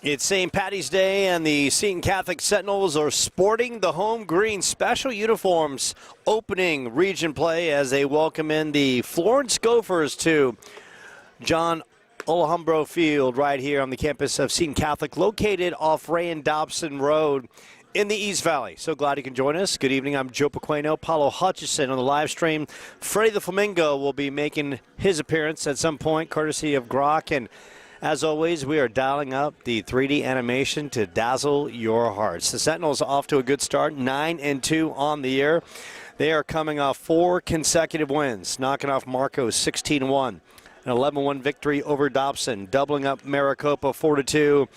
It's St. Patty's Day, and the Seton Catholic Sentinels are sporting the home green special uniforms, opening region play as they welcome in the Florence Gophers to John Alhambra Field right here on the campus of Seton Catholic, located off Ray and Dobson Road in the East Valley. So glad you can join us. Good evening. I'm Joe Pequeno. Paulo Hutchison on the live stream. Freddie the Flamingo will be making his appearance at some point, courtesy of Grok. And as always, we are dialing up the 3D animation to dazzle your hearts. The Sentinels off to a good start, 9-2 on the year. They are coming off 4 consecutive wins, knocking off Marco 16-1, an 11-1 victory over Dobson, doubling up Maricopa 4-2,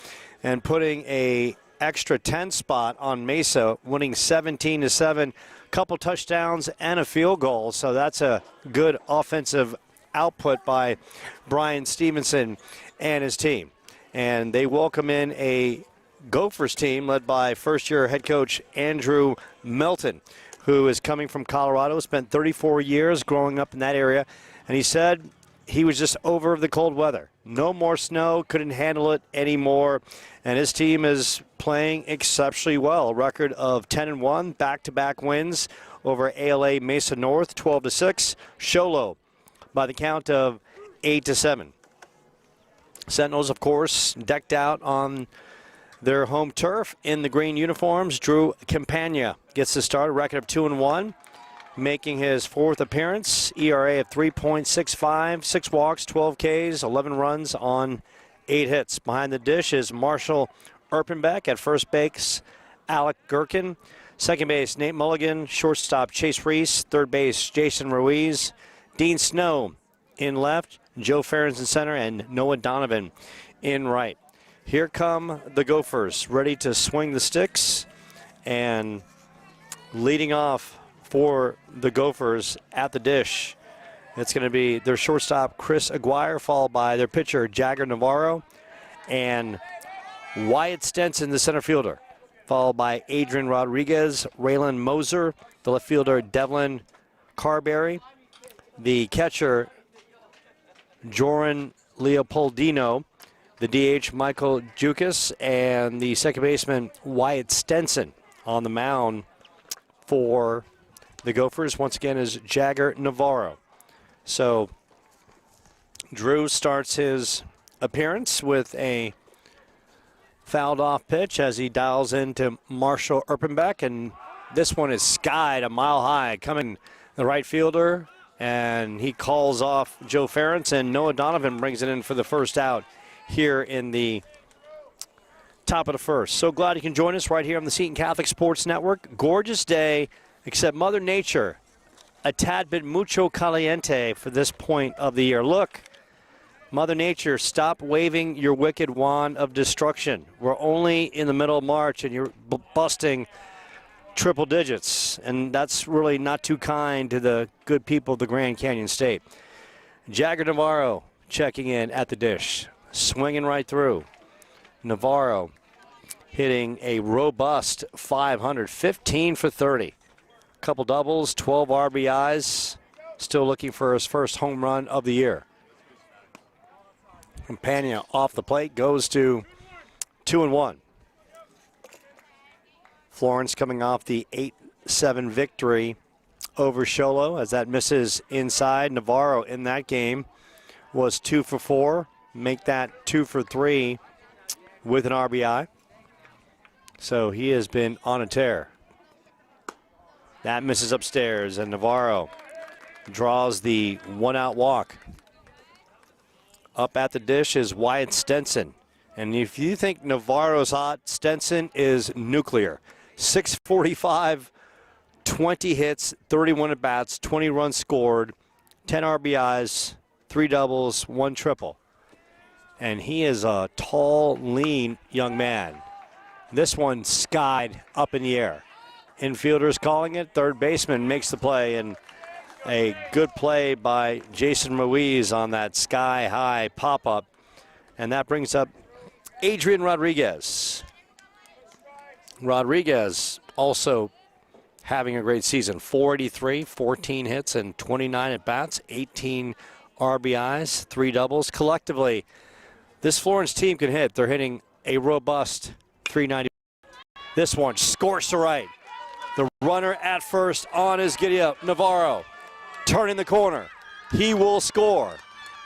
and putting a extra 10 spot on Mesa, winning 17-7, couple touchdowns and a field goal. So that's a good offensive output by Brian Stevenson and his team. And they welcome in a Gophers team led by first-year head coach Andrew Melton, who is coming from Colorado, spent 34 years growing up in that area. And he said he was just over the cold weather. No more snow, couldn't handle it anymore. And his team is playing exceptionally well. A record of 10-1, back-to-back wins over ALA Mesa North, 12-6. Sholo by the count of 8-7. Sentinels, of course, decked out on their home turf in the green uniforms. Drew Campagna gets the start, a record of 2-1, making his 4th appearance. ERA of 3.65, 6 walks, 12 Ks, 11 runs on 8 hits. Behind the dish is Marshall Erpenbeck. At first base, Alec Gherkin. Second base, Nate Mulligan. Shortstop, Chase Reese. Third base, Jason Ruiz. Dean Snow in left. Joe Ferens in center, and Noah Donovan in right. Here come the Gophers, ready to swing the sticks, and leading off for the Gophers at the dish, it's going to be their shortstop, Chris Aguirre, followed by their pitcher, Jagger Navarro, and Wyatt Stenson, the center fielder, followed by Adrian Rodriguez, Raylan Moser, the left fielder, Devlin Carberry, the catcher, Joran Leopoldino, the DH, Michael Jukas, and the second baseman, Wyatt Stenson, on the mound for the Gophers. Once again is Jagger Navarro. So Drew starts his appearance with a fouled off pitch as he dials into Marshall Erpenbeck, and this one is skied a mile high, coming the right fielder, and he calls off Joe Ferentz, and Noah Donovan brings it in for the first out here in the top of the first. So glad you can join us right here on the Seton Catholic Sports Network. Gorgeous day, except Mother Nature, a tad bit mucho caliente for this point of the year. Look, Mother Nature, stop waving your wicked wand of destruction. We're only in the middle of March, and you're busting triple digits, and that's really not too kind to the good people of the Grand Canyon State. Jagger Navarro checking in at the dish, swinging right through. Navarro hitting a robust 500, 15 for 30. Couple doubles, 12 RBIs, still looking for his first home run of the year. Campagna off the plate, goes to 2-1. Florence coming off the 8-7 victory over Sholo as that misses inside. Navarro in that game was 2 for 4, make that 2 for 3 with an RBI. So he has been on a tear. That misses upstairs, and Navarro draws the 1-out walk. Up at the dish is Wyatt Stenson. And if you think Navarro's hot, Stenson is nuclear. 645, 20 hits, 31 at-bats, 20 runs scored, 10 RBIs, 3 doubles, 1 triple. And he is a tall, lean young man. This one skied up in the air. Infielders calling it, third baseman makes the play, and a good play by Jason Ruiz on that sky-high pop-up. And that brings up Adrian Rodriguez. Rodriguez also having a great season. 483, 14 hits and 29 at-bats, 18 RBIs, 3 doubles. Collectively, this Florence team can hit. They're hitting a robust 390. This one scores to right. The runner at first on his giddy up. Navarro turning the corner. He will score.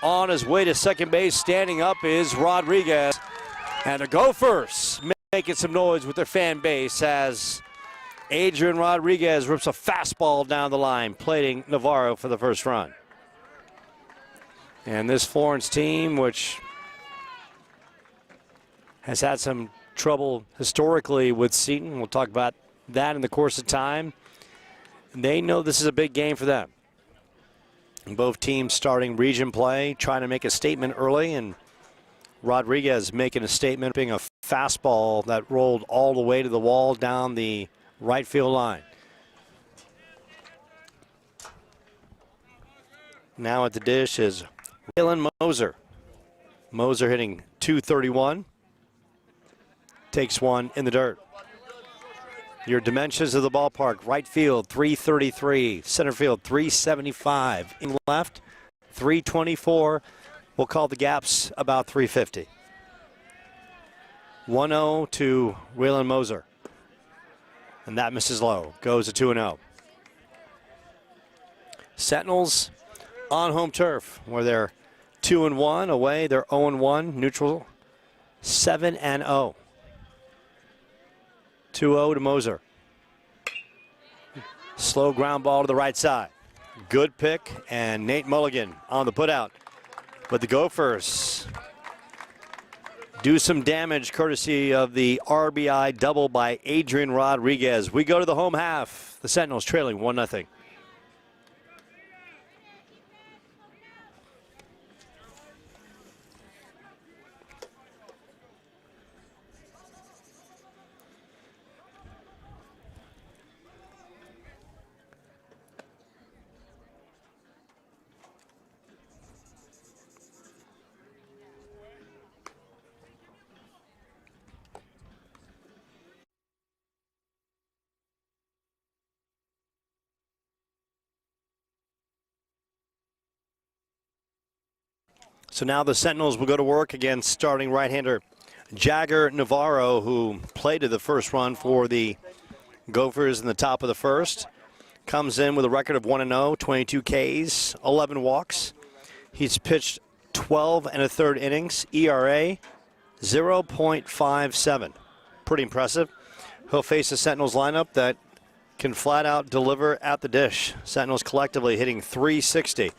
On his way to second base, standing up is Rodriguez. And the Gophers making some noise with their fan base as Adrian Rodriguez rips a fastball down the line, plating Navarro for the first run. And this Florence team, which has had some trouble historically with Seton, we'll talk about that in the course of time. They know this is a big game for them. Both teams starting region play, trying to make a statement early, and Rodriguez making a statement, being a fastball that rolled all the way to the wall down the right field line. Now at the dish is Waylon Moser. Moser hitting .231. Takes one in the dirt. Your dimensions of the ballpark: right field 333, center field 375, in left 324. We'll call the gaps about 350. 1-0 to Waylon Moser. And that misses low. Goes to 2-0. Sentinels on home turf, where they're 2-1 away. They're 0-1 neutral. 7-0. 2-0 to Moser. Slow ground ball to the right side. Good pick, and Nate Mulligan on the putout. But the Gophers do some damage courtesy of the RBI double by Adrian Rodriguez. We go to the home half. The Sentinels trailing 1-0. So now the Sentinels will go to work against starting right-hander Jagger Navarro, who played to the first run for the Gophers in the top of the first. Comes in with a record of 1-0, 22 Ks, 11 walks. He's pitched 12 1/3 innings, ERA 0.57. Pretty impressive. He'll face a Sentinels lineup that can flat out deliver at the dish. Sentinels collectively hitting .360.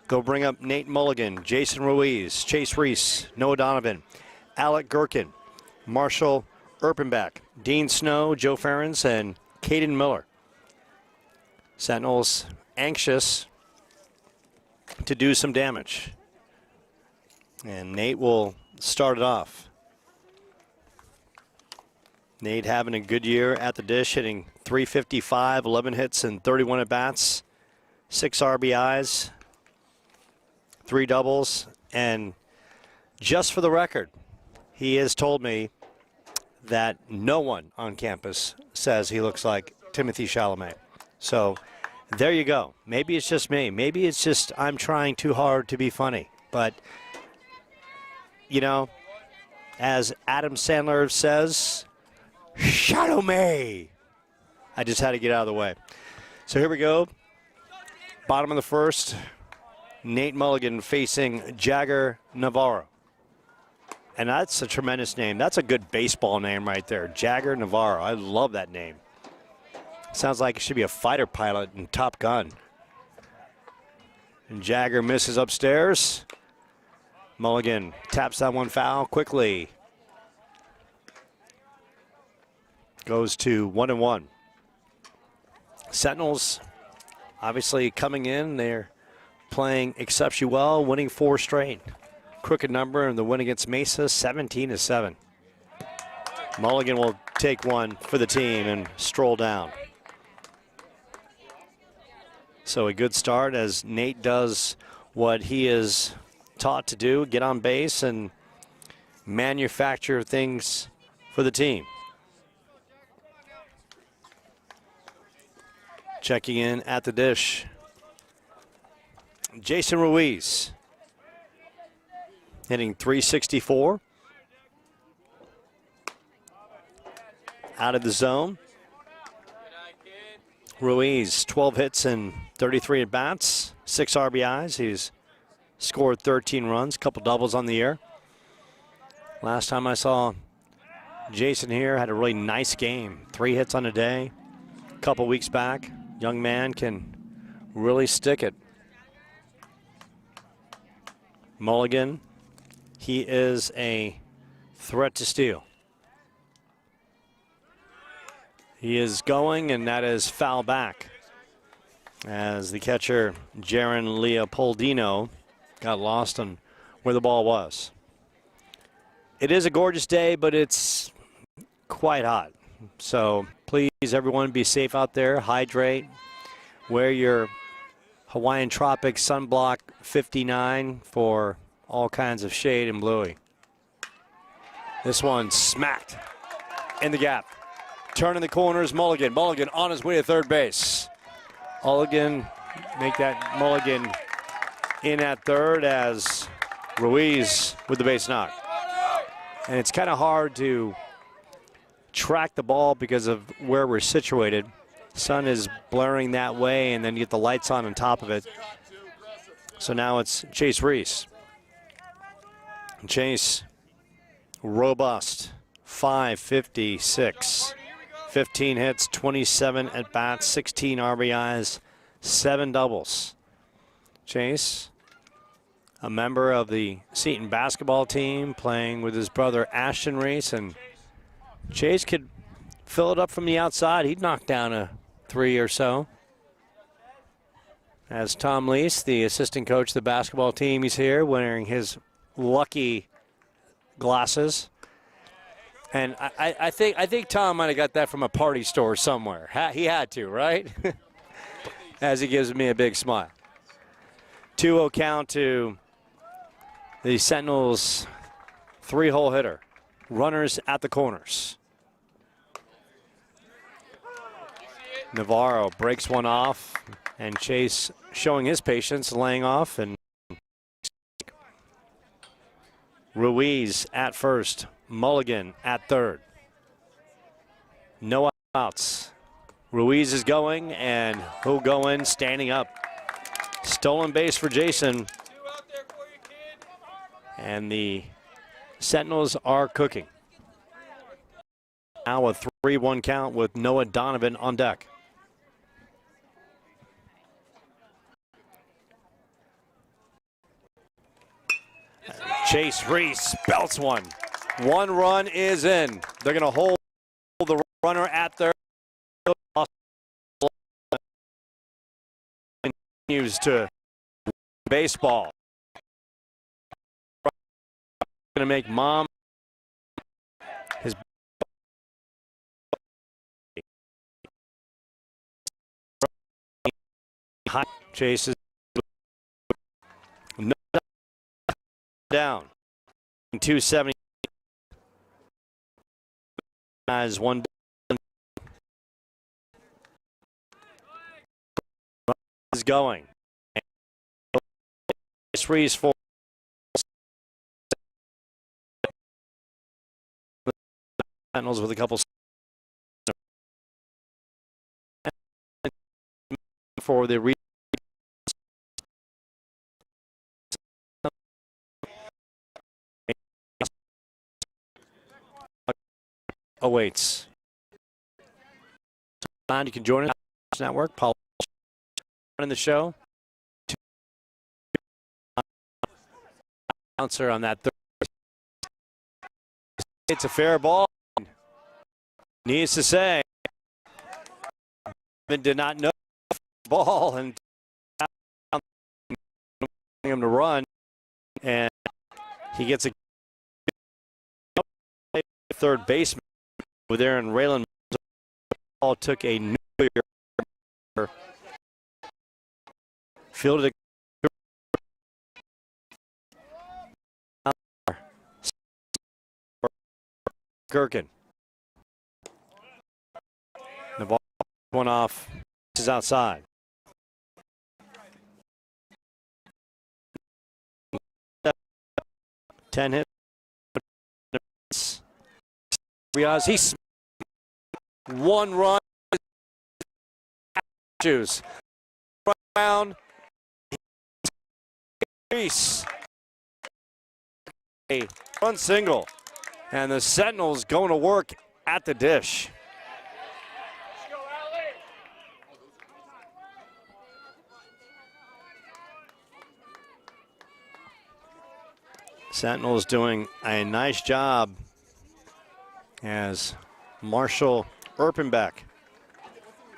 Go bring up Nate Mulligan, Jason Ruiz, Chase Reese, Noah Donovan, Alec Gherkin, Marshall Erpenbach, Dean Snow, Joe Ferens, and Caden Miller. Sentinels anxious to do some damage. And Nate will start it off. Nate having a good year at the dish, hitting .355, 11 hits and 31 at-bats, 6 RBIs. 3 doubles, and just for the record, he has told me that no one on campus says he looks like Timothy Chalamet. So there you go. Maybe it's just me. Maybe it's just I'm trying too hard to be funny. But, you know, as Adam Sandler says, Chalamet. I just had to get out of the way. So here we go. Bottom of the first. Nate Mulligan facing Jagger Navarro. And that's a tremendous name. That's a good baseball name right there. Jagger Navarro. I love that name. Sounds like it should be a fighter pilot in Top Gun. And Jagger misses upstairs. Mulligan taps that one foul quickly. Goes to 1-1. Sentinels obviously coming in. They're playing exceptionally well, winning 4 straight. Crooked number in the win against Mesa, 17-7. Mulligan will take one for the team and stroll down. So a good start as Nate does what he is taught to do, get on base and manufacture things for the team. Checking in at the dish, Jason Ruiz, hitting .364. out of the zone. Ruiz, 12 hits and 33 at-bats, 6 RBIs. He's scored 13 runs, couple doubles on the year. Last time I saw Jason here, had a really nice game. 3 hits on a day, a couple weeks back. Young man can really stick it. Mulligan, he is a threat to steal. He is going, and that is foul back, as the catcher, Jaron Leopoldino, got lost on where the ball was. It is a gorgeous day, but it's quite hot. So please, everyone, be safe out there. Hydrate. Wear your Hawaiian Tropic Sunblock 59 for all kinds of shade and bluey. This one smacked in the gap. Turning the corners, Mulligan. Mulligan on his way to third base. Mulligan make that mulligan in at third as Ruiz with the base knock. And it's kind of hard to track the ball because of where we're situated. Sun is blaring that way, and then you get the lights on top of it. So now it's Chase Reese. Chase, robust, 556. 15 hits, 27 at-bats, 16 RBIs, 7 doubles. Chase, a member of the Seton basketball team, playing with his brother Ashton Reese, and Chase could fill it up from the outside. He'd knock down a 3 or so. As Tom Lease, the assistant coach of the basketball team, he's here wearing his lucky glasses. And I think Tom might have got that from a party store somewhere. He had to, right? As he gives me a big smile. 2-0 count to the Sentinels' 3-hole hitter. Runners at the corners. Navarro breaks one off, and Chase showing his patience, laying off. And Ruiz at first. Mulligan at third. No outs. Ruiz is going, and he'll go in standing up. Stolen base for Jason. And the Sentinels are cooking. Now a 3-1 count with Noah Donovan on deck. Chase Reese belts one. 1 run is in. They're going to hold the runner at third. Continues to baseball. Going to make Mom his high chases down. 270 as one is going. Reese for Sentinels with a couple for the awaits. You can join us on the network. Paul in the show. Announcer on that third. It's a fair ball. Needs to say, did not know the ball and him to run, and he gets a third baseman over there, and Raylan ball took a nuclear fielded it. Gherkin. The ball went off. This is outside. Ten hits. He One run. Choose. Round. Reese. A run single. And the Sentinels going to work at the dish. Sentinels doing a nice job as Marshall Erpenbeck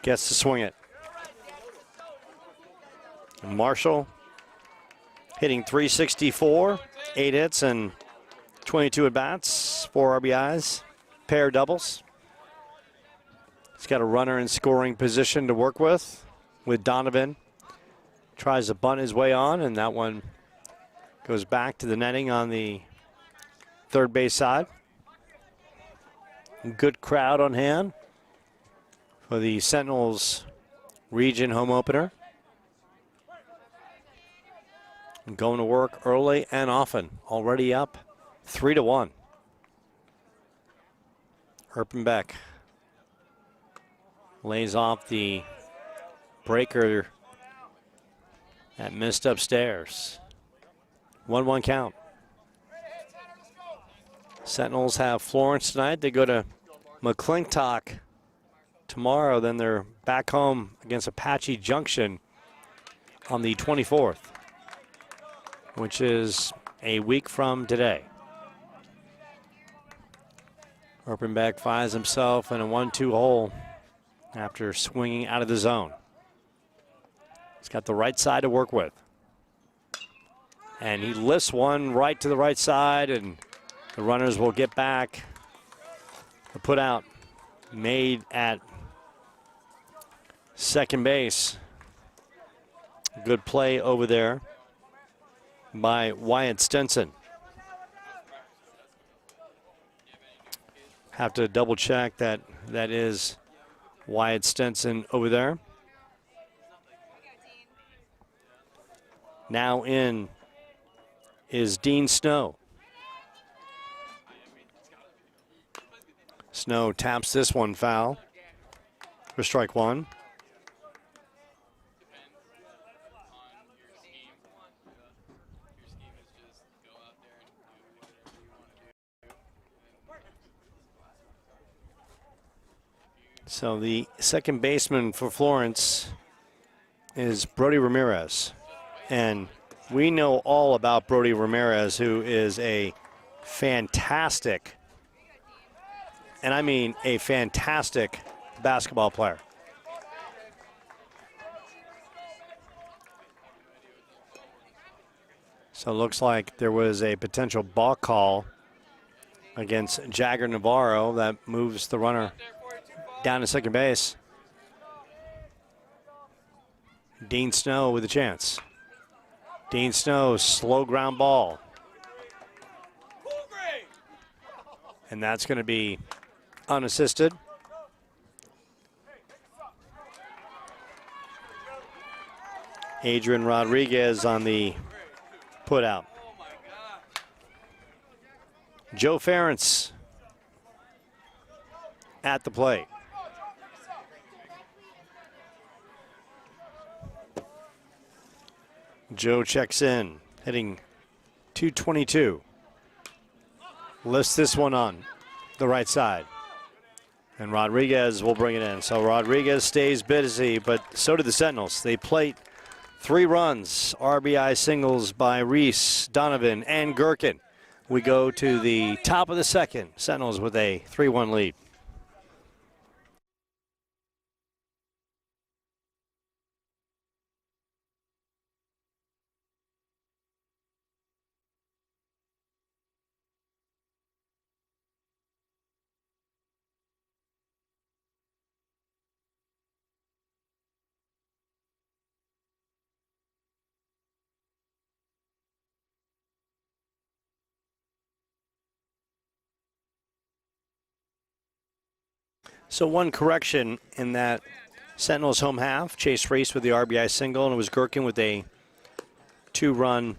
gets to swing it. And Marshall hitting .364, 8 hits and 22 at-bats, 4 RBIs, pair doubles. He's got a runner in scoring position to work with Donovan. Tries to bunt his way on, and that one goes back to the netting on the third base side. Good crowd on hand for the Sentinels region home opener. Going to work early and often. Already up 3-1. Erpenbeck lays off the breaker that missed upstairs. 1-1 count. Sentinels have Florence tonight. They go to McClintock tomorrow. Then they're back home against Apache Junction on the 24th, which is a week from today. Erpenbeck finds himself in a 1-2 hole after swinging out of the zone. He's got the right side to work with. And he lifts one right to the right side, and the runners will get back. The put out made at second base. Good play over there by Wyatt Stinson. Have to double check that that is Wyatt Stinson over there. Now in is Dean Snow. Snow taps this one foul for strike one. So the second baseman for Florence is Brody Ramirez. And we know all about Brody Ramirez, who is a fantastic, and I mean a fantastic basketball player. So it looks like there was a potential balk call against Jagger Navarro that moves the runner down to second base. Dean Snow with a chance. Dean Snow, slow ground ball. And that's going to be unassisted. Adrian Rodriguez on the put out. Joe Florence at the plate. Joe checks in, hitting .222. Lifts this one on the right side. And Rodriguez will bring it in. So Rodriguez stays busy, but so do the Sentinels. They plate 3 runs, RBI singles by Reese, Donovan, and Gherkin. We go to the top of the second. Sentinels with a 3-1 lead. So one correction in that Sentinels home half. Chase Reese with the RBI single, and it was Gherkin with a 2-run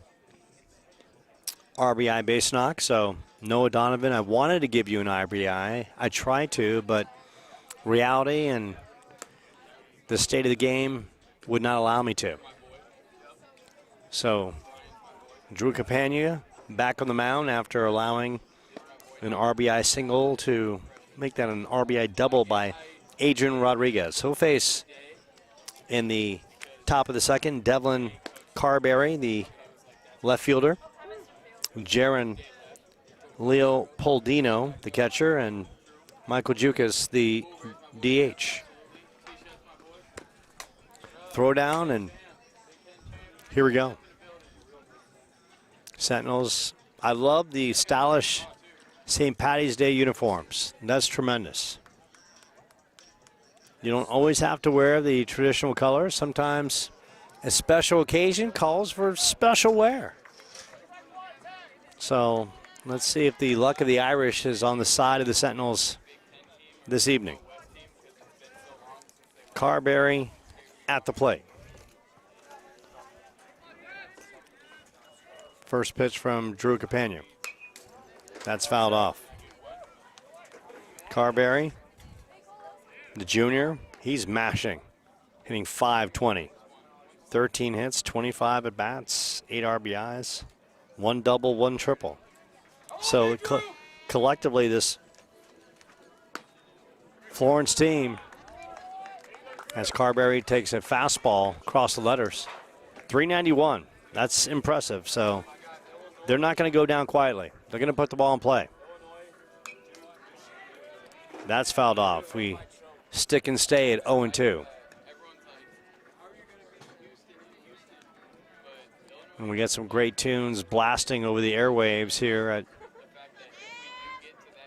RBI base knock. So Noah Donovan, I wanted to give you an RBI. I tried to, but reality and the state of the game would not allow me to. So Drew Campagna back on the mound after allowing an RBI single to make that an RBI double by Adrian Rodriguez. He'll face in the top of the second Devlin Carberry, the left fielder, Jaron Leopoldino, the catcher, and Michael Jukas, the DH. Throw down, and here we go. Sentinels, I love the stylish St. Patty's Day uniforms. That's tremendous. You don't always have to wear the traditional colors. Sometimes a special occasion calls for special wear. So let's see if the luck of the Irish is on the side of the Sentinels this evening. Carberry at the plate. First pitch from Drew Campagna. That's fouled off. Carberry, the junior, he's mashing, hitting .520. 13 hits, 25 at bats, 8 RBIs, 1 double, 1 triple. So collectively, this Florence team, as Carberry takes a fastball across the letters, 391. That's impressive. So they're not going to go down quietly. They're going to put the ball in play. That's fouled off. We stick and stay at 0-2. And we get some great tunes blasting over the airwaves here at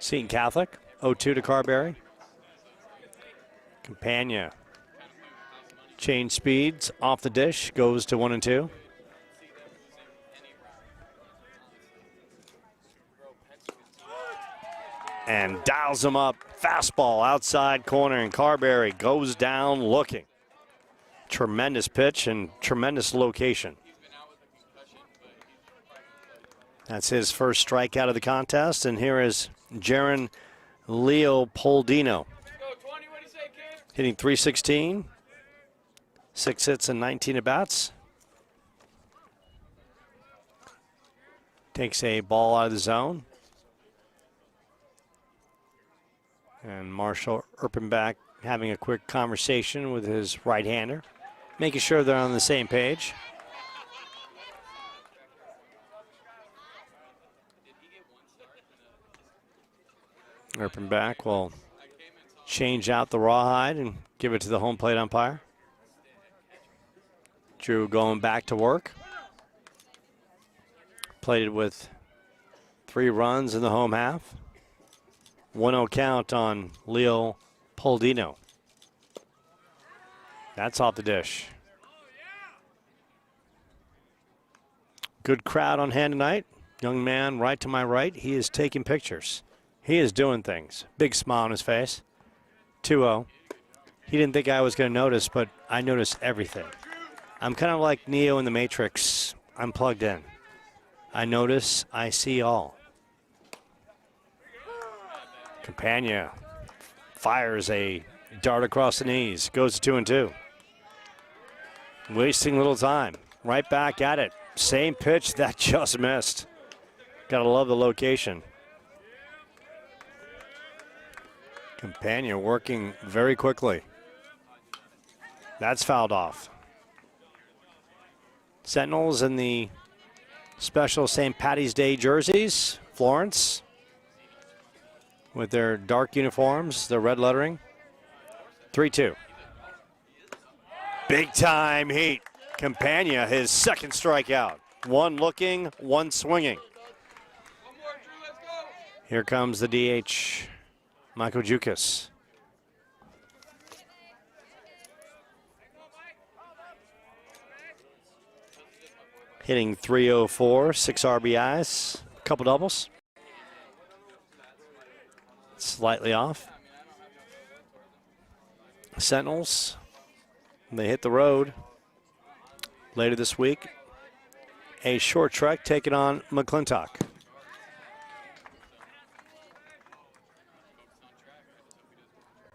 Seton Catholic. 0-2 to Carberry. Campagna. Change speeds off the dish. Goes to 1-2. And dials him up. Fastball outside corner, and Carberry goes down looking. Tremendous pitch and tremendous location. That's his first strikeout of the contest, and here is Jaron Leopoldino. Hitting .316, 6 hits and 19 at-bats. Takes a ball out of the zone. And Marshall Erpenbach having a quick conversation with his right-hander, making sure they're on the same page. Erpenbach will change out the rawhide and give it to the home plate umpire. Drew going back to work. Played with 3 runs in the home half. 1-0 count on Leopoldino. That's off the dish. Good crowd on hand tonight. Young man right to my right, he is taking pictures. He is doing things. Big smile on his face. 2-0. He didn't think I was going to notice, but I noticed everything. I'm kind of like Neo in the Matrix. I'm plugged in. I notice, I see all. Campagna fires a dart across the knees. Goes to 2-2. Wasting little time. Right back at it. Same pitch that just missed. Gotta love the location. Campagna working very quickly. That's fouled off. Sentinels in the special St. Patty's Day jerseys. Florence with their dark uniforms, their red lettering. 3-2. Big time heat. Campagna, his second strikeout. 1 looking, 1 swinging. Here comes the DH, Michael Jukas. Hitting .304, 6 RBIs, a couple doubles. Slightly off. Sentinels, they hit the road later this week. A short trek taking on McClintock.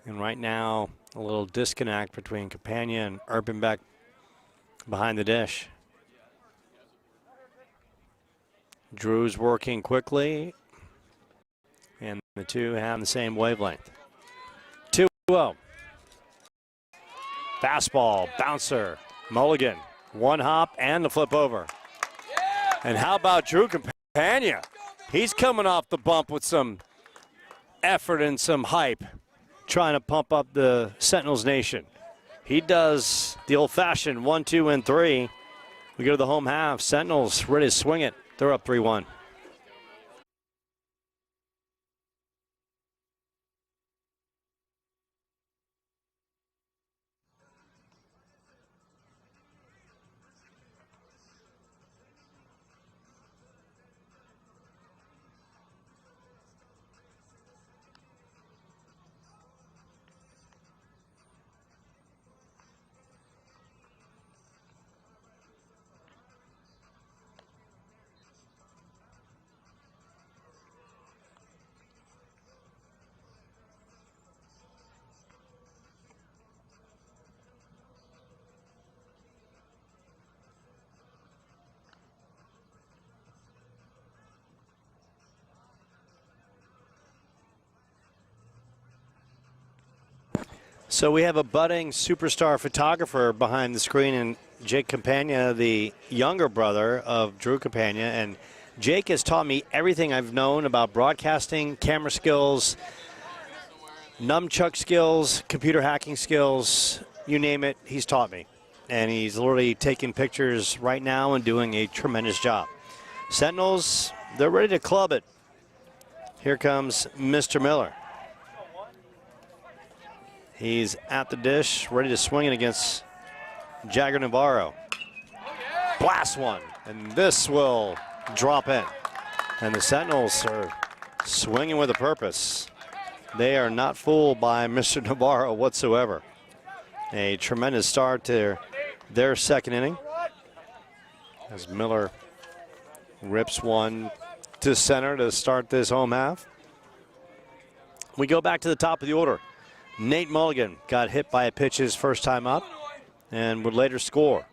And right now, a little disconnect between Campagna and Erpenbeck behind the dish. Drew's working quickly, and the two have the same wavelength. 2-0. Fastball, bouncer, Mulligan, one hop and the flip over. And how about Drew Campagna? He's coming off the bump with some effort and some hype, trying to pump up the Sentinels Nation. He does the old-fashioned 1, 2, and 3. We go to the home half. Sentinels ready to swing it. They're up 3-1. So we have a budding superstar photographer behind the screen, and Jake Campagna, the younger brother of Drew Campagna. And Jake has taught me everything I've known about broadcasting, camera skills, nunchuck skills, computer hacking skills, you name it, he's taught me. And he's literally taking pictures right now and doing a tremendous job. Sentinels, they're ready to club it. Here comes Mr. Miller. He's at the dish, ready to swing it against Jagger Navarro. Blast one, and this will drop in. And the Sentinels are swinging with a purpose. They are not fooled by Mr. Navarro whatsoever. A tremendous start to their second inning, as Miller rips one to center to start this home half. We go back to the top of the order. Nate Mulligan got hit by a pitch his first time up and would later score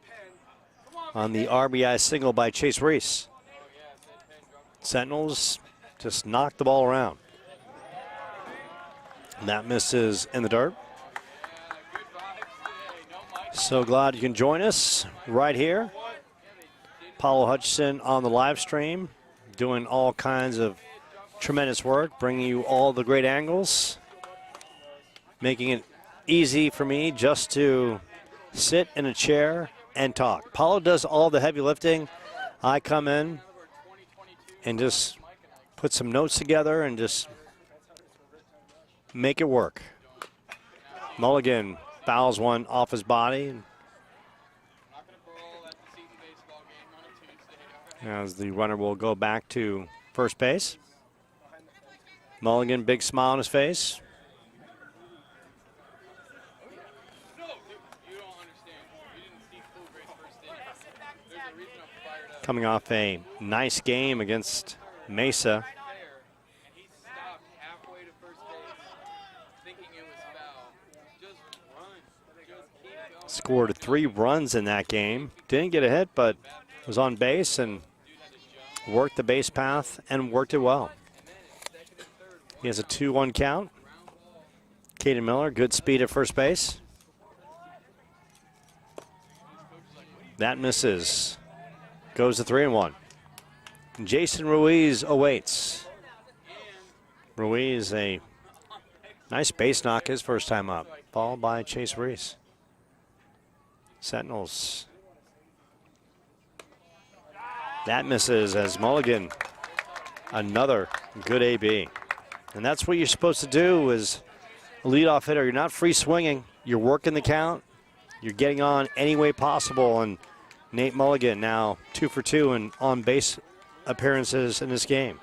on the RBI single by Chase Reese. Sentinels just knocked the ball around. And that misses in the dirt. So glad you can join us right here. Paulo Hutchison on the live stream, doing all kinds of tremendous work, bringing you all the great angles, making it easy for me just to sit in a chair and talk. Paulo does all the heavy lifting. I come in and just put some notes together and just make it work. Mulligan fouls one off his body as the runner will go back to first base. Mulligan, big smile on his face. Coming off a nice game against Mesa. Scored 3 runs in that game. Didn't get a hit, but was on base and worked the base path and worked it well. He has a 2-1 count. Caden Miller, good speed at first base. That misses. Goes to 3-1. Jason Ruiz awaits. Ruiz, a nice base knock his first time up, followed by Chase Reese. Sentinels. That misses as Mulligan, another good AB. And that's what you're supposed to do is a leadoff hitter. You're not free swinging. You're working the count. You're getting on any way possible. And Nate Mulligan now 2 for 2 in on-base appearances in this game.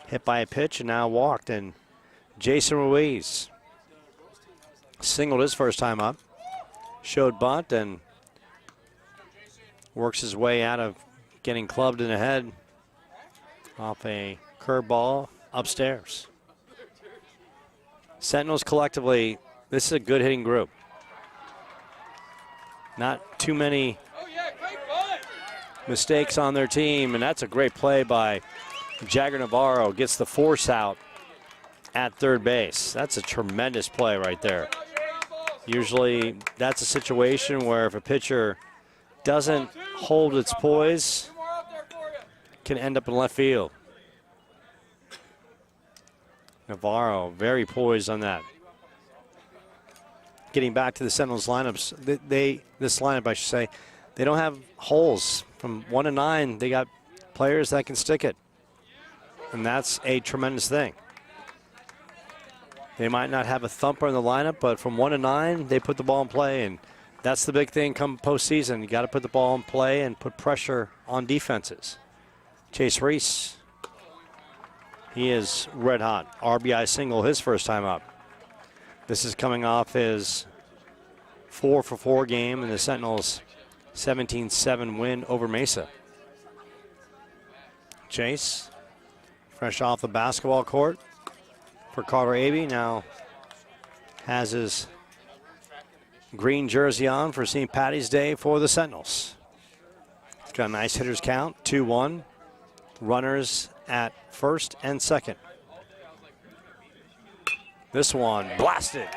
Hit by a pitch and now walked. And Jason Ruiz singled his first time up. Showed bunt and works his way out of getting clubbed in the head off a curveball upstairs. Sentinels collectively, this is a good hitting group. Not too many mistakes on their team, and that's a great play by Jagger Navarro. Gets the force out at third base. That's a tremendous play right there. Usually that's a situation where if a pitcher doesn't hold its poise, can end up in left field. Navarro very poised on that. Getting back to the Sentinels lineups, this lineup I should say, they don't have holes. From 1 to 9, they got players that can stick it. And that's a tremendous thing. They might not have a thumper in the lineup, but from 1 to 9, they put the ball in play, and that's the big thing come postseason. You got to put the ball in play and put pressure on defenses. Chase Reese, he is red hot. RBI single his first time up. This is coming off his 4-for-4 game in the Sentinels' 17-7 win over Mesa. Chase, fresh off the basketball court for Carter Abey, now has his green jersey on for St. Patty's Day for the Sentinels. He's got a nice hitter's count, 2-1. Runners at first and second. This one blasted,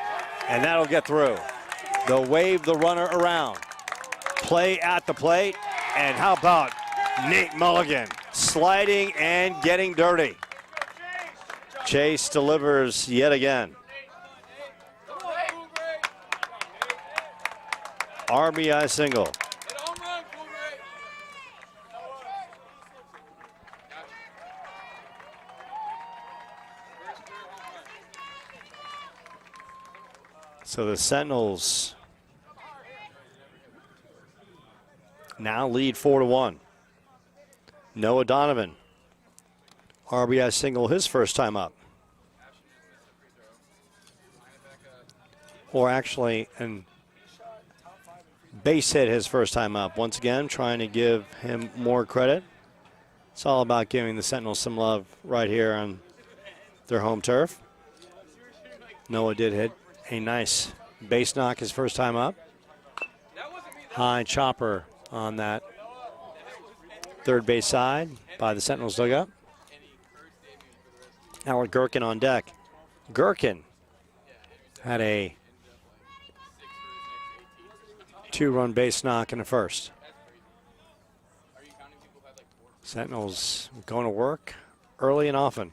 and that'll get through. They'll wave the runner around. Play at the plate, and how about Nate Mulligan sliding and getting dirty. Chase delivers yet again. RBI single. So the Sentinels now lead 4-1. Noah Donovan, RBI single his first time up. Or actually, an base hit his first time up. Once again, trying to give him more credit. It's all about giving the Sentinels some love right here on their home turf. Noah did hit a nice base knock his first time up. High chopper on that third base side by the Sentinels dugout. Alec Gherkin on deck. Gherkin had a 2-run base knock in the first. Sentinels going to work early and often.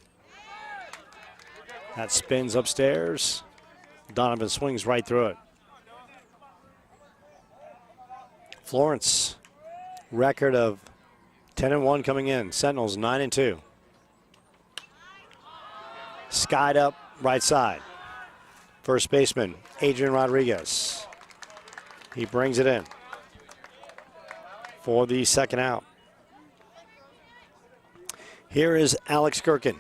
That spins upstairs. Donovan swings right through it. Florence, record of 10-1 coming in. Sentinels 9-2. Skied up right side. First baseman, Adrian Rodriguez. He brings it in for the second out. Here is Alex Gherkin.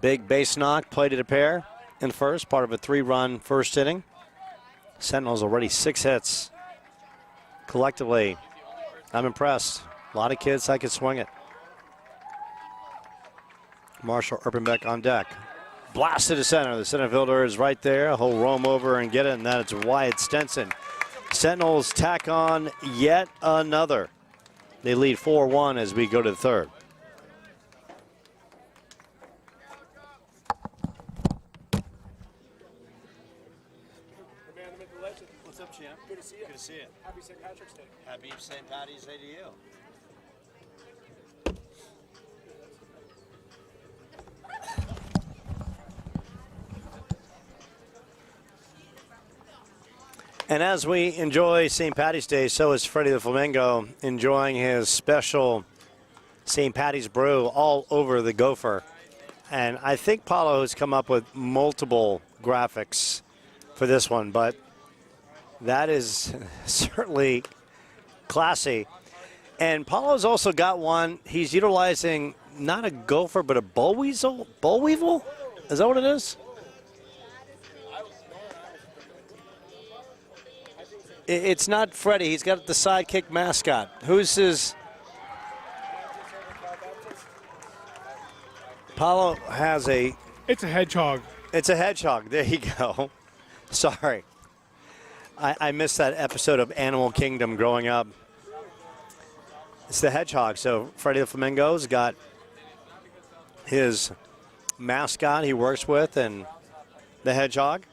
Big base knock, played it a pair in first, part of a 3-run first inning. Sentinels already 6 hits. Collectively, I'm impressed. A lot of kids that could swing it. Marshall Erpenbeck on deck. Blasted to center. The center fielder is right there. He'll roam over and get it, and that is Wyatt Stenson. Sentinels tack on yet another. They lead 4-1 as we go to the third. What's up, champ? Good to see you. Good to see you. Happy St. Patrick's Day. Happy St. Patty's Day to you. And as we enjoy St. Patty's Day, so is Freddie the Flamingo enjoying his special St. Patty's brew all over the Gopher. And I think Paulo has come up with multiple graphics for this one, but that is certainly classy. And Paulo's also got one. He's utilizing not a gopher, but a boll weasel. Boll weevil? Is that what it is? It's not Freddie. He's got the sidekick mascot. Who's his? Paulo has a... It's a hedgehog. It's a hedgehog. There you go. Sorry. I missed that episode of Animal Kingdom growing up. It's the hedgehog. So Freddie the Flamingo's got his mascot he works with and the hedgehog.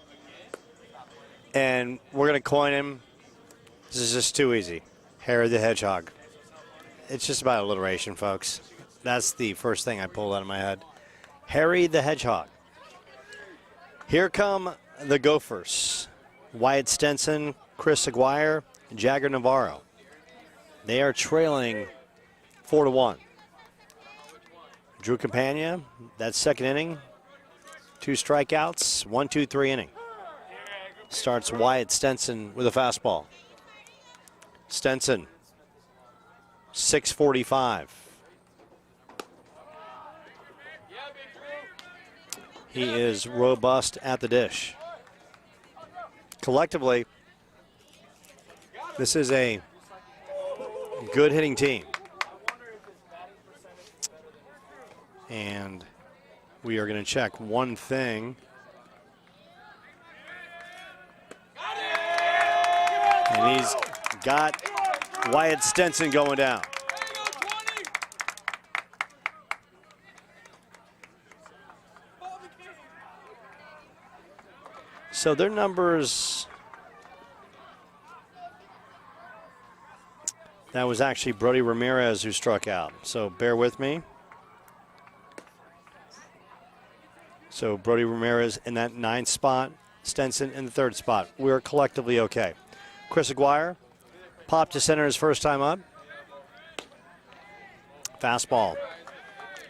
And we're going to coin him. This is just too easy. Harry the Hedgehog. It's just about alliteration, folks. That's the first thing I pulled out of my head. Harry the Hedgehog. Here come the Gophers. Wyatt Stenson, Chris Aguirre, Jagger Navarro. They are trailing 4-1. Drew Campagna, that second inning, 2 strikeouts, 1-2-3 inning. Starts Wyatt Stenson with a fastball. Stenson, 6:45. He is robust at the dish. Collectively, this is a good hitting team. And we are going to check one thing. And he's got Wyatt Stenson going down. So their numbers, that was actually Brody Ramirez who struck out. So bear with me. So Brody Ramirez in that 9th spot, Stenson in the 3rd spot. We're collectively okay. Chris Aguirre popped to center his first time up. Fastball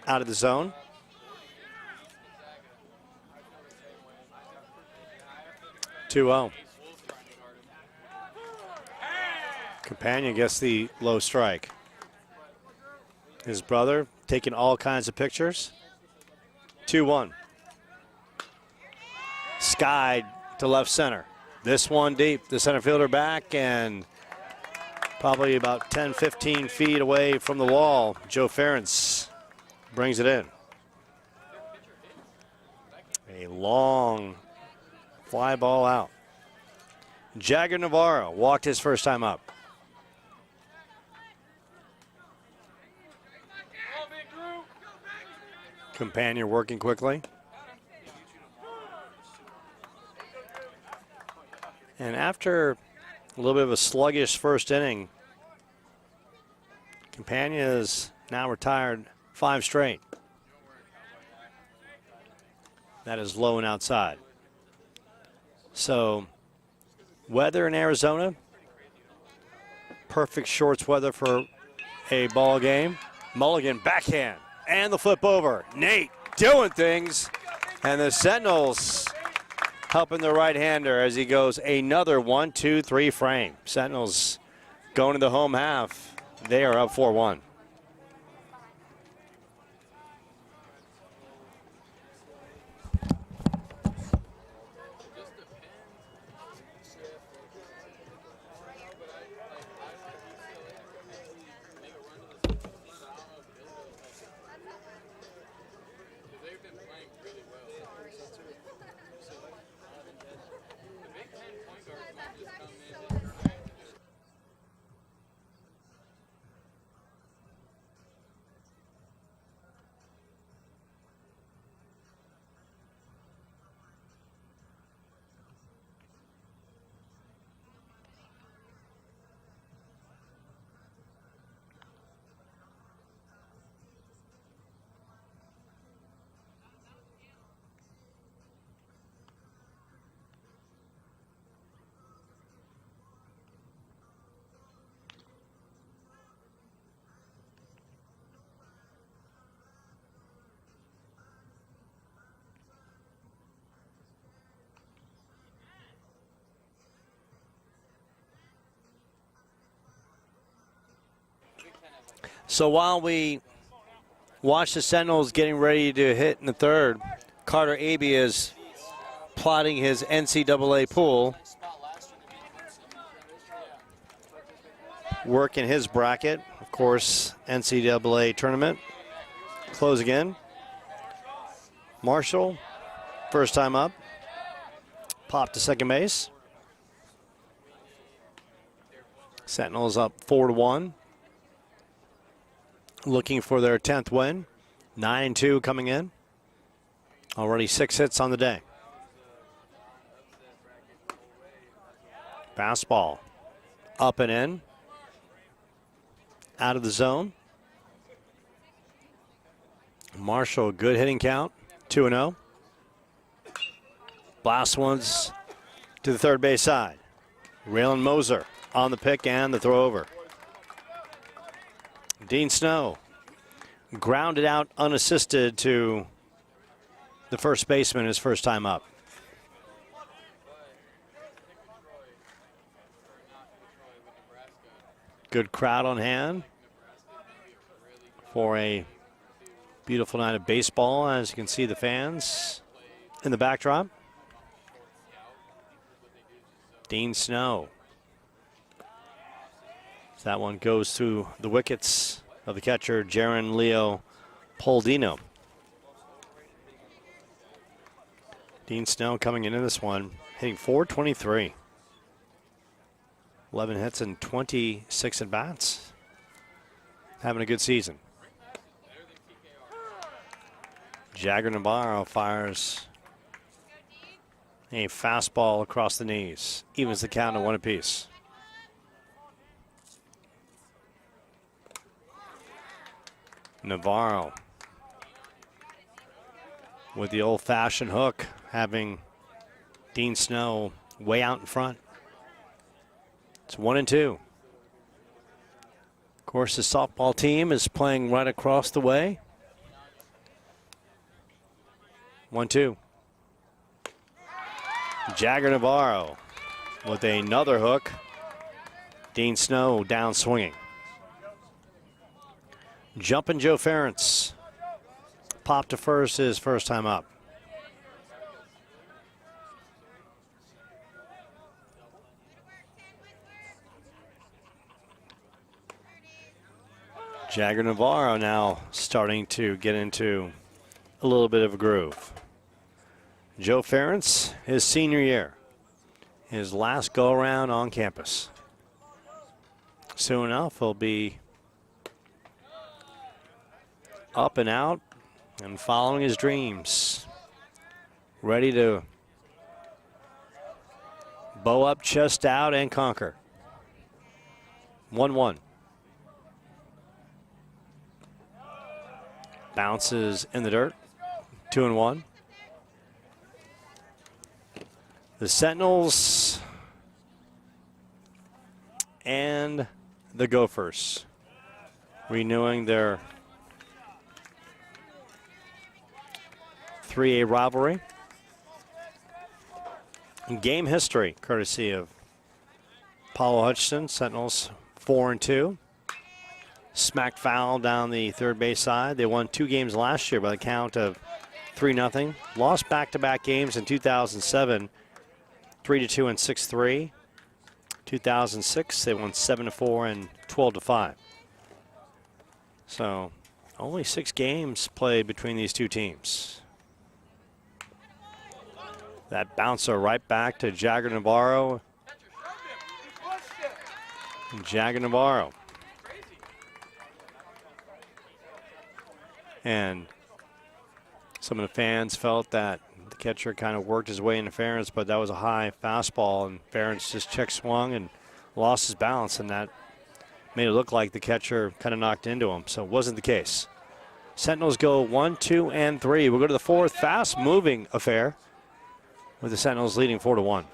out of the zone. Two-0. Campagna gets the low strike. His brother taking all kinds of pictures. 2-1. Skied to left center. This one deep. The center fielder back and probably about 10, 15 feet away from the wall. Joe Florence brings it in. A long fly ball out. Jagger Navarro walked his first time up. Campagna working quickly. And after a little bit of a sluggish first inning, Campagna is now retired 5 straight. That is low and outside. So weather in Arizona, perfect shorts weather for a ball game. Mulligan backhand and the flip over. Nate doing things, and the Sentinels helping the right-hander as he goes another 1-2-3 frame. Sentinels going to the home half. They are up 4-1. So while we watch the Sentinels getting ready to hit in the 3rd, Carter Abey is plotting his NCAA pool, working his bracket. Of course, NCAA tournament closing in. Marshall, first time up. Pop to second base. Sentinels up 4-1. Looking for their 10th win. 9-2 coming in. Already 6 hits on the day. Fastball up and in. Out of the zone. Marshall, good hitting count. 2-0. Blast ones to the third base side. Raylan Moser on the pick and the throw over. Dean Snow grounded out unassisted to the first baseman his first time up. Good crowd on hand for a beautiful night of baseball, as you can see the fans in the backdrop. Dean Snow. That one goes through the wickets of the catcher, Jaron Leo Poldino. Dean Snow coming into this one, hitting .423. 11 hits and 26 at-bats. Having a good season. Jagger Navarro fires a fastball across the knees. Evens the count at 1 apiece. Navarro with the old-fashioned hook, having Dean Snow way out in front. It's 1-2. Of course, the softball team is playing right across the way. 1-2. Jagger Navarro with another hook. Dean Snow down swinging. Jumping Joe Florence. Pop to first his first time up. Jagger Navarro now starting to get into a little bit of a groove. Joe Florence, his senior year, his last go-around on campus. Soon enough, he'll be up and out and following his dreams. Ready to bow up, chest out, and conquer. 1-1. Bounces in the dirt. 2-1. The Sentinels and the Gophers renewing their 3A rivalry. Game history, courtesy of Paulo Hutchinson. Sentinels 4-2. Smacked foul down the third base side. They won 2 games last year by the count of 3-0. Lost back-to-back games in 2007, 3-2 and 6-3. 2006, they won 7-4 and 12-5. So only 6 games played between these two teams. That bouncer right back to Jagger Navarro. Jagger Navarro. And some of the fans felt that the catcher kind of worked his way into Florence, but that was a high fastball, and Florence just check swung and lost his balance, and that made it look like the catcher kind of knocked into him. So it wasn't the case. Sentinels go 1, 2, and 3. We'll go to the fourth. Fast-moving affair with the Sentinels leading 4-1.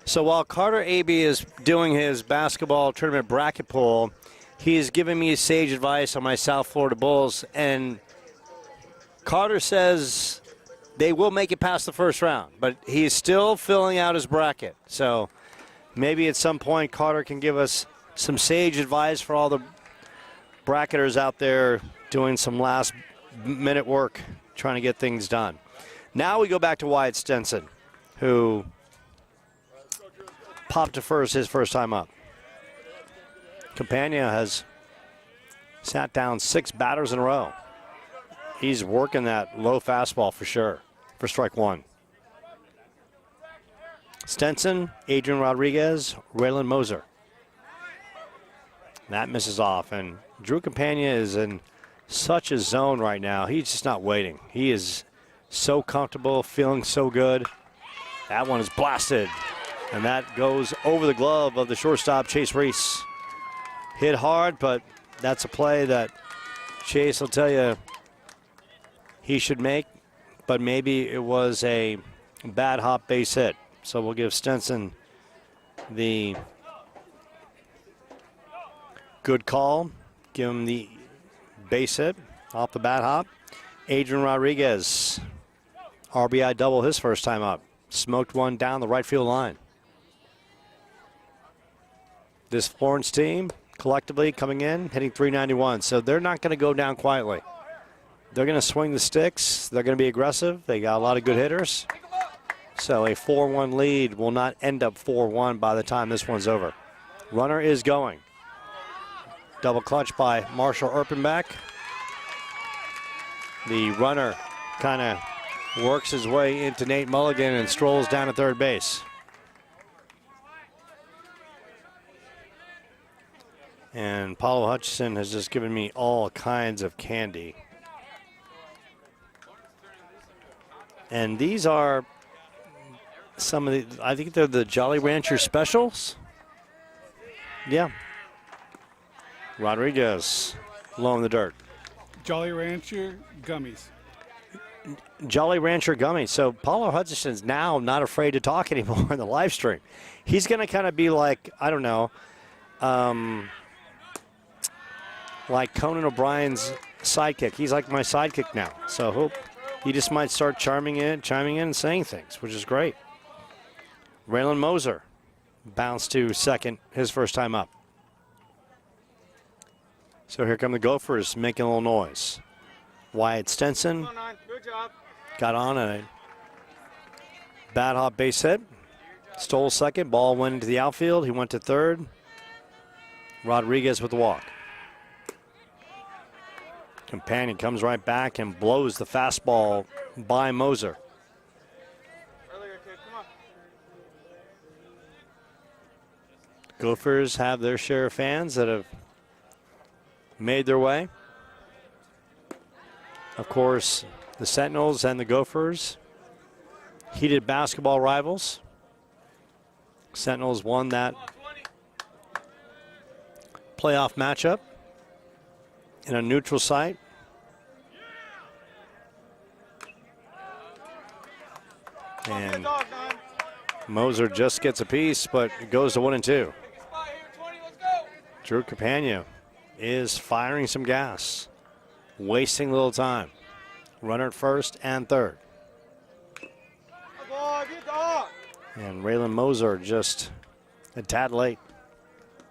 So while Carter Abey is doing his basketball tournament bracket poll, He's giving me sage advice on my South Florida Bulls, and Carter says they will make it past the first round, but he's still filling out his bracket. So maybe at some point Carter can give us some sage advice for all the bracketers out there doing some last-minute work, trying to get things done. Now we go back to Wyatt Stenson, who popped to first his first time up. Campagna has sat down 6 batters in a row. He's working that low fastball for sure for strike 1. Stenson, Adrian Rodriguez, Raylan Moser. That misses off, and Drew Campagna is in such a zone right now. He's just not waiting. He is so comfortable, feeling so good. That one is blasted, and that goes over the glove of the shortstop, Chase Reese. Hit hard, but that's a play that Chase will tell you he should make, but maybe it was a bad hop base hit. So we'll give Stenson the good call, give him the base hit off the bat hop. Adrian Rodriguez, RBI double his first time up. Smoked one down the right field line. This Florence team collectively coming in, hitting .391, so they're not going to go down quietly. They're going to swing the sticks. They're going to be aggressive. They got a lot of good hitters. So a 4-1 lead will not end up 4-1 by the time this one's over. Runner is going. Double clutch by Marshall Erpenbach. The runner kind of works his way into Nate Mulligan and strolls down to third base. And Paulo Hutchison has just given me all kinds of candy. And these are some of the, I think they're the Jolly Rancher specials. Yeah. Rodriguez, low in the dirt. Jolly Rancher gummies. Jolly Rancher gummies. So Paulo Hutchison's now not afraid to talk anymore in the live stream. He's going to kind of be like, I don't know, like Conan O'Brien's sidekick. He's like my sidekick now. So he just might start chiming in and saying things, which is great. Raylan Moser bounced to second his first time up. So here come the Gophers making a little noise. Wyatt Stenson Good job. got on a bad hop base hit. Stole second. Ball went into the outfield. He went to third. Rodriguez with the walk. Companion comes right back and blows the fastball by Moser. Gophers have their share of fans that have made their way. Of course, the Sentinels and the Gophers, heated basketball rivals. Sentinels won that playoff matchup in a neutral site. And Moser just gets a piece, but it goes to 1-2. Drew Campagna is firing some gas, wasting little time. Runner at first and third. And Raylan Moser just a tad late.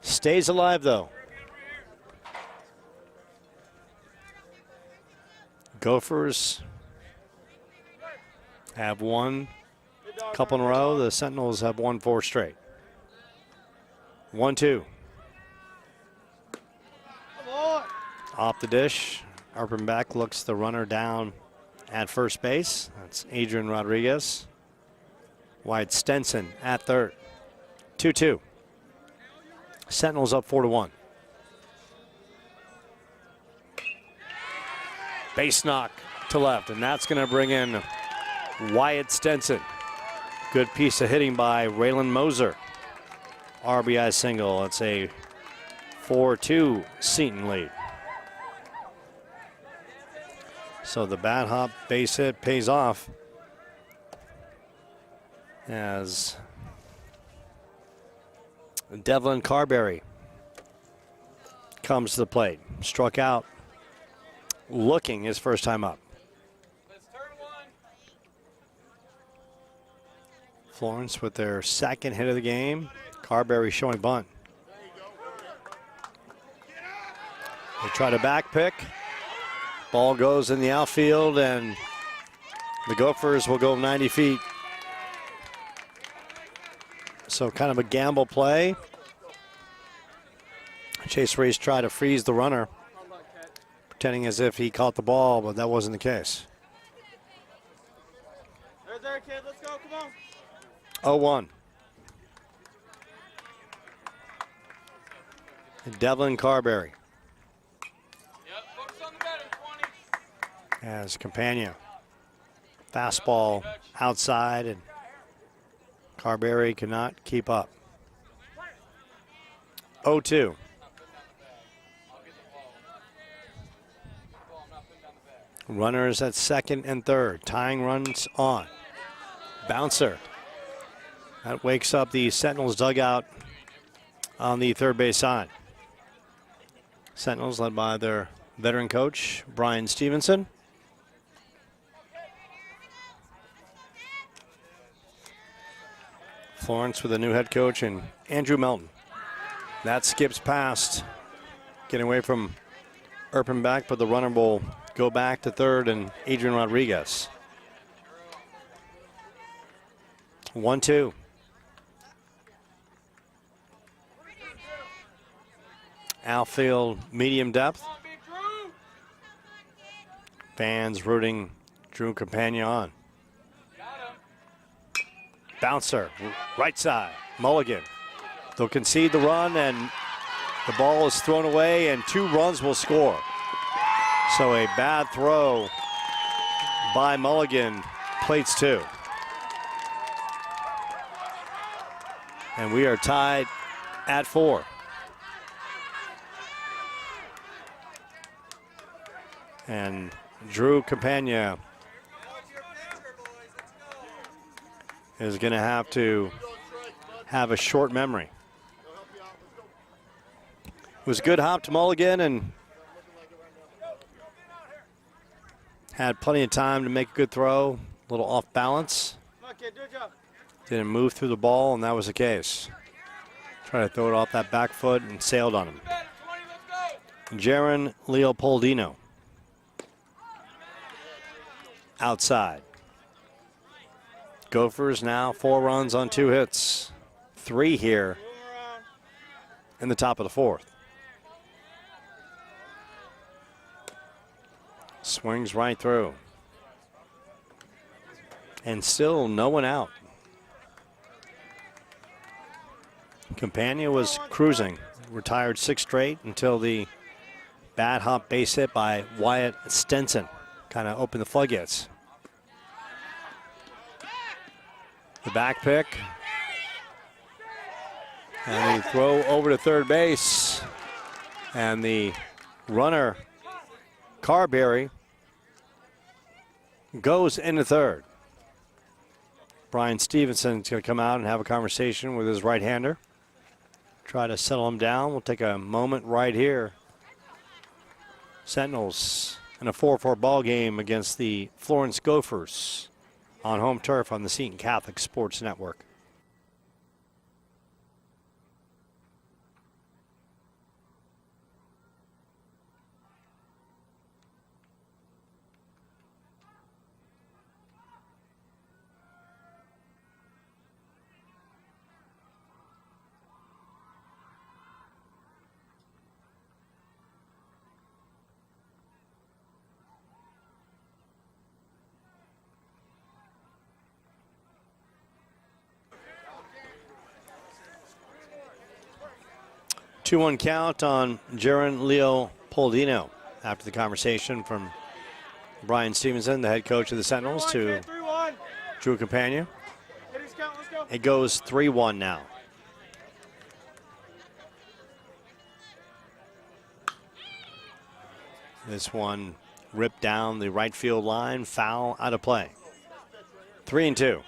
Stays alive though. Gophers have won a couple in a row. The Sentinels have won 4 straight. 1-2. Off the dish. Erpenbach looks the runner down at first base. That's Adrian Rodriguez. Wyatt Stenson at third. 2-2. Sentinels up 4-1. Base knock to left, and that's going to bring in Wyatt Stenson. Good piece of hitting by Raylan Moser. RBI single. It's a 4-2 Seton lead. So the bat hop base hit pays off as Devlin Carberry comes to the plate. Struck out looking his first time up. Florence with their second hit of the game. Carberry showing bunt. They try to back pick. Ball goes in the outfield, and the Gophers will go 90 feet. So kind of a gamble play. Chase Reese tried to freeze the runner, pretending as if he caught the ball, but that wasn't the case. There, kid. Let's go. Come on. 0-1. And Devlin Carberry. As Campagna. Fastball outside, and Carberry cannot keep up. 0-2. Runners at second and third. Tying runs on. Bouncer. That wakes up the Sentinels dugout on the third base side. Sentinels led by their veteran coach, Brian Stevenson. Florence with a new head coach and Andrew Melton. That skips past, getting away from Erpenbeck, but the runner will go back to third and Adrian Rodriguez. 1-2. Outfield medium depth. Fans rooting Drew Campagna on. Bouncer, right side, Mulligan. They'll concede the run, and the ball is thrown away, and 2 runs will score. So a bad throw by Mulligan, plates 2. And we are tied at 4. And Drew Campagna is going to have a short memory. It was a good hop to Mulligan and had plenty of time to make a good throw. A little off balance. Didn't move through the ball, and that was the case. Tried to throw it off that back foot and sailed on him. Jaron Leopoldino. Outside. Gophers now 4 runs on 2 hits. 3 here in the top of the 4th. Swings right through. And still no one out. Campagna was cruising. Retired 6 straight until the bad hop base hit by Wyatt Stenson kind of opened the floodgates. The back pick. And the throw over to third base. And the runner, Carberry, goes into third. Brian Stevenson is going to come out and have a conversation with his right-hander. Try to settle him down. We'll take a moment right here. Sentinels in a 4-4 ball game against the Florence Gophers on home turf on the Seton Catholic Sports Network. Two-one count on Jaron Leopoldino after the conversation from Brian Stevenson, the head coach of the Sentinels, to Drew Campagna. It goes 3-1 now. This one ripped down the right field line, foul, out of play. 3-2.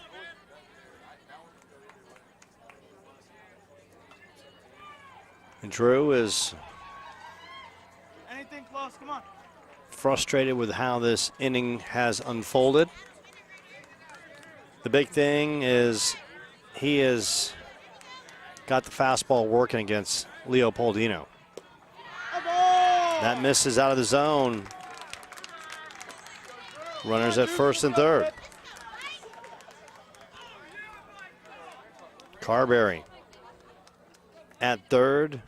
And Drew is anything close. Come on. Frustrated with how this inning has unfolded. The big thing is he has got the fastball working against Leopoldino. That misses out of the zone. Runners at first and third. Carberry at third.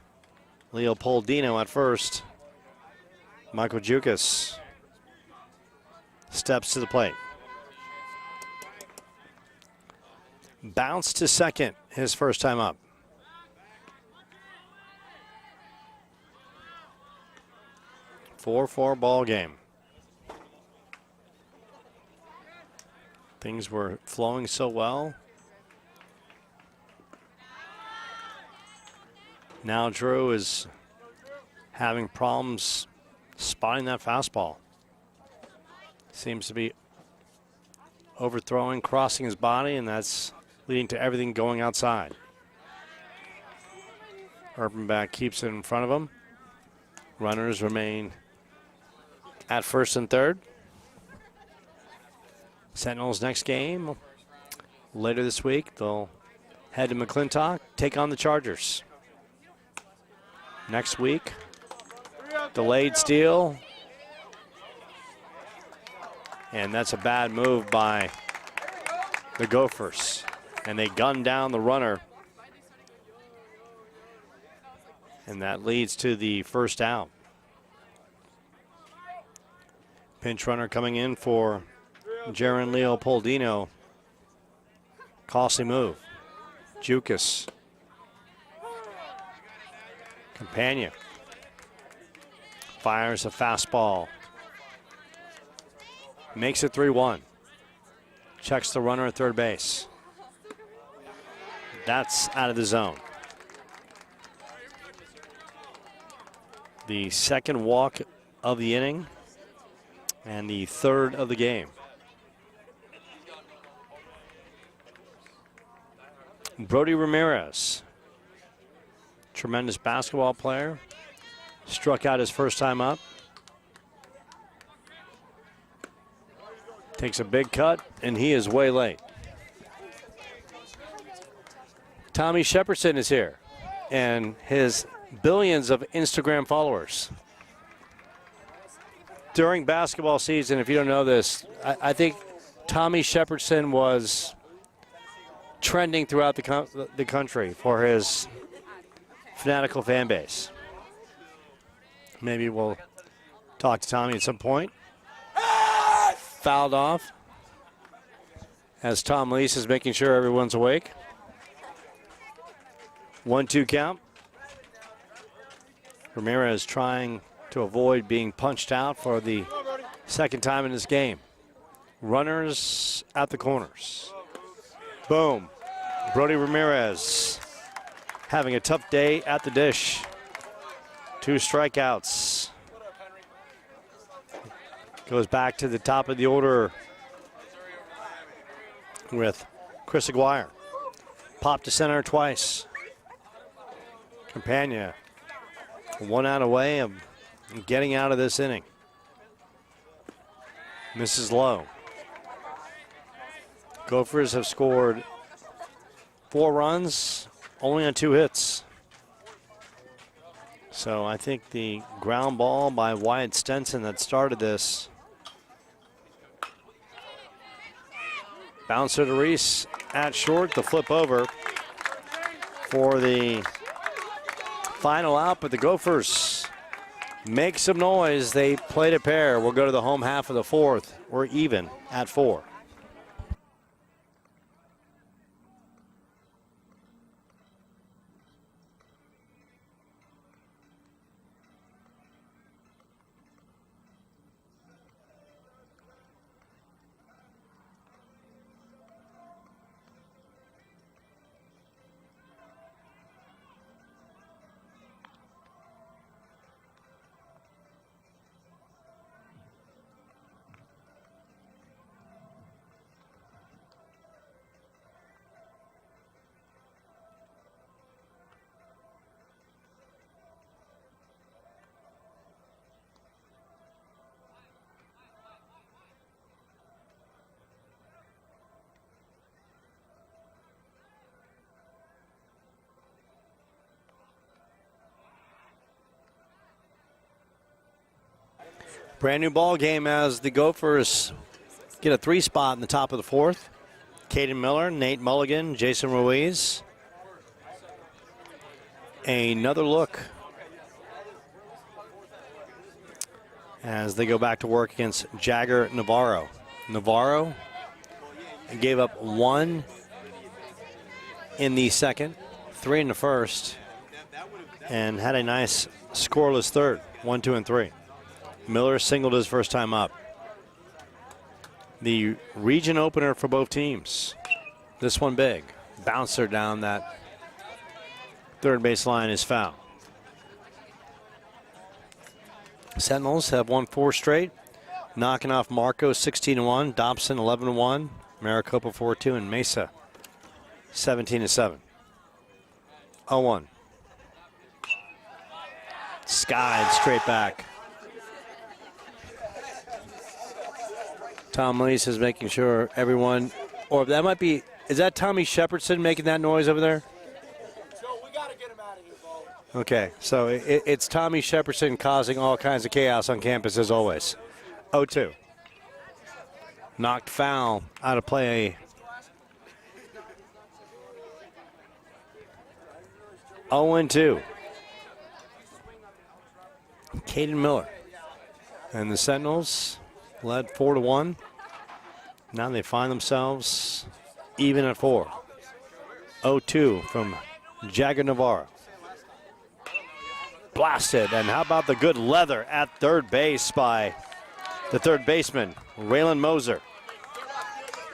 Leopoldino at first. Michael Jukas steps to the plate. Bounce to second, his first time up. Four ball game. Things were flowing so well. Now Drew is having problems spotting that fastball. Seems to be overthrowing, crossing his body, and that's leading to everything going outside. Urbanback keeps it in front of him. Runners remain at first and third. Sentinels next game later this week. They'll head to McClintock, take on the Chargers. Next week, delayed steal. And that's a bad move by the Gophers. And they gun down the runner. And that leads to the first out. Pinch runner coming in for Jaron Leopoldino. Costly move. Jukas. Campagna fires a fastball. Makes it 3-1. Checks the runner at third base. That's out of the zone. The second walk of the inning and the third of the game. Brody Ramirez, tremendous basketball player, struck out his first time up. Takes a big cut, and he is way late. Tommy Shepardson is here, and his billions of Instagram followers. During basketball season, if you don't know this, I think Tommy Shepardson was trending throughout the country for his fanatical fan base. Maybe we'll talk to Tommy at some point. Fouled off as Tom Leese is making sure everyone's awake. 1-2 count. Ramirez trying to avoid being punched out for the second time in this game. Runners at the corners. Boom. Brody Ramirez having a tough day at the dish. 2 strikeouts. Goes back to the top of the order with Chris Aguirre. Pop to center twice. Campagna 1 out away of getting out of this inning. Misses low. Gophers have scored 4 runs, only on 2 hits. So I think the ground ball by Wyatt Stenson that started this. Bouncer to Reese at short, the flip over for the final out, but the Gophers make some noise. They played a pair. We'll go to the home half of the 4th. We're even at 4. Brand new ball game as the Gophers get a 3 spot in the top of the 4th. Caden Miller, Nate Mulligan, Jason Ruiz. Another look as they go back to work against Jagger Navarro. Navarro gave up 1 in the second, 3 in the first, and had a nice scoreless third, 1, 2, and 3. Miller singled his first time up. The region opener for both teams. This one big. Bouncer down that third base line is foul. Sentinels have won 4 straight, knocking off Marco 16-1, Dobson 11-1, Maricopa 4-2, and Mesa 17-7. 0-1. Skied straight back. Tom Lees is making sure everyone, or that might be, is that Tommy Shepardson making that noise over there? We gotta get him out of here, Bo. Okay, so it's Tommy Shepardson causing all kinds of chaos on campus as always. 0-2. Knocked foul out of play. 0-2. Caden Miller. And the Sentinels led 4-1. Now they find themselves even at 4. 0-2 from Jagger Navarro. Blasted, and how about the good leather at third base by the third baseman, Raylan Moser.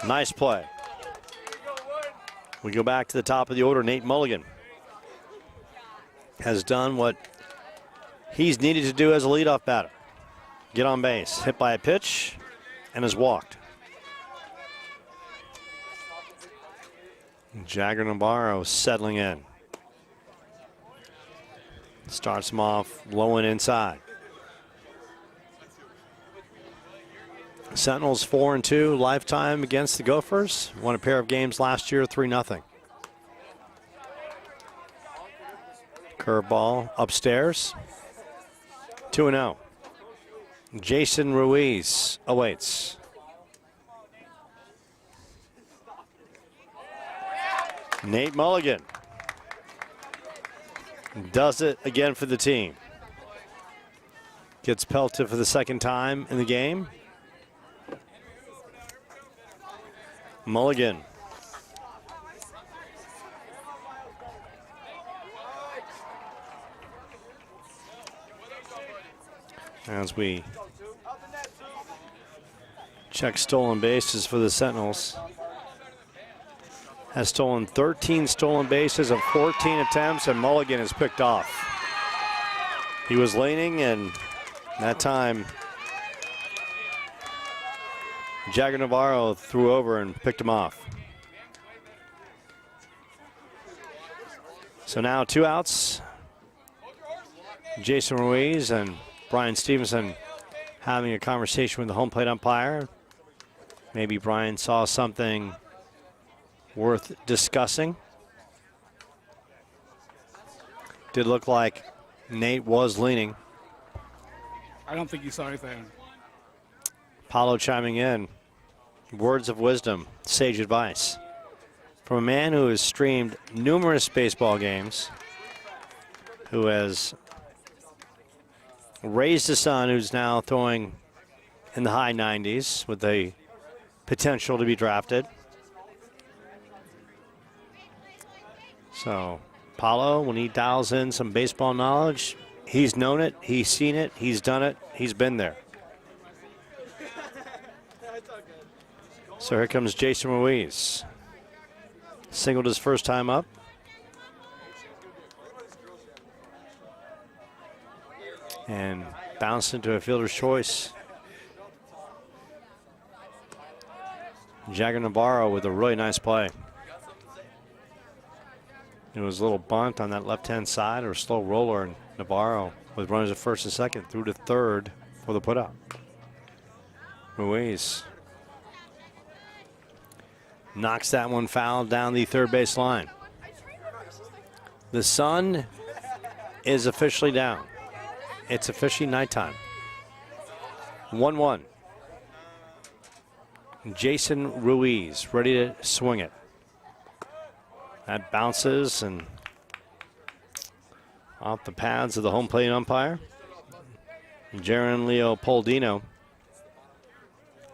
Nice play. We go back to the top of the order. Nate Mulligan has done what he's needed to do as a leadoff batter. Get on base, hit by a pitch, and has walked. Jagger Navarro settling in. Starts him off low and inside. Sentinels 4-2 lifetime against the Gophers. Won a pair of games last year, 3-0. Curveball upstairs. 2-0. Jason Ruiz awaits. Nate Mulligan does it again for the team. Gets pelted for the second time in the game. Mulligan. As we check stolen bases for the Sentinels. Has stolen 13 stolen bases of 14 attempts, and Mulligan is picked off. He was leaning, and that time Jagger Navarro threw over and picked him off. So now 2 outs. Jason Ruiz and Brian Stevenson having a conversation with the home plate umpire. Maybe Brian saw something worth discussing. Did look like Nate was leaning. I don't think you saw anything. Paulo chiming in. Words of wisdom, sage advice. From a man who has streamed numerous baseball games, who has raised a son who's now throwing in the high 90s with the potential to be drafted. So Paulo, when he dials in some baseball knowledge, he's known it, he's seen it, he's done it, he's been there. So here comes Jason Ruiz. Singled his first time up. And bounced into a fielder's choice. Jagger Navarro with a really nice play. It was a little bunt on that left-hand side, or a slow roller, and Navarro with runners at first and second through to third for the putout. Ruiz knocks that one foul down the third base line. The sun is officially down. It's officially nighttime. 1-1. Jason Ruiz ready to swing it. That bounces and off the pads of the home plate umpire. Jaron Leopoldino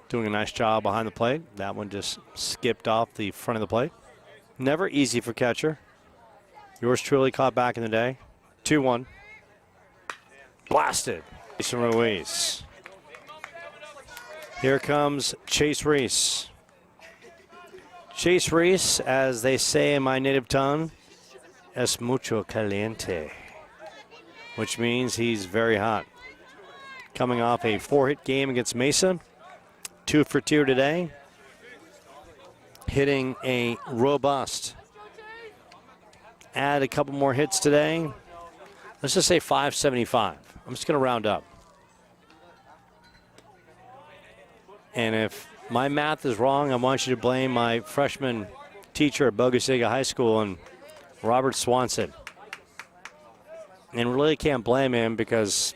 doing a nice job behind the plate. That one just skipped off the front of the plate. Never easy for catcher. Yours truly caught back in the day. 2-1. Blasted. Jason Ruiz. Here comes Chase Reese. Chase Reese, as they say in my native tongue, es mucho caliente, which means he's very hot. Coming off a 4-hit game against Mesa. 2 for 2 today. Hitting a robust. Add a couple more hits today. Let's just say 575. I'm just going to round up. And if my math is wrong, I want you to blame my freshman teacher at Bogosiga High School and Robert Swanson. And really can't blame him because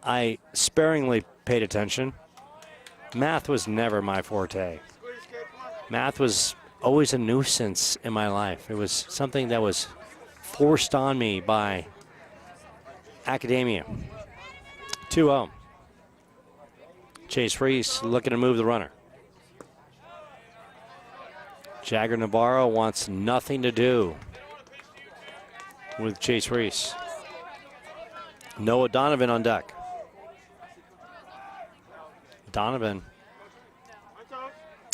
I sparingly paid attention. Math was never my forte. Math was always a nuisance in my life. It was something that was forced on me by academia. 2-0. Chase Reese looking to move the runner. Jagger Navarro wants nothing to do with Chase Reese. Noah Donovan on deck. Donovan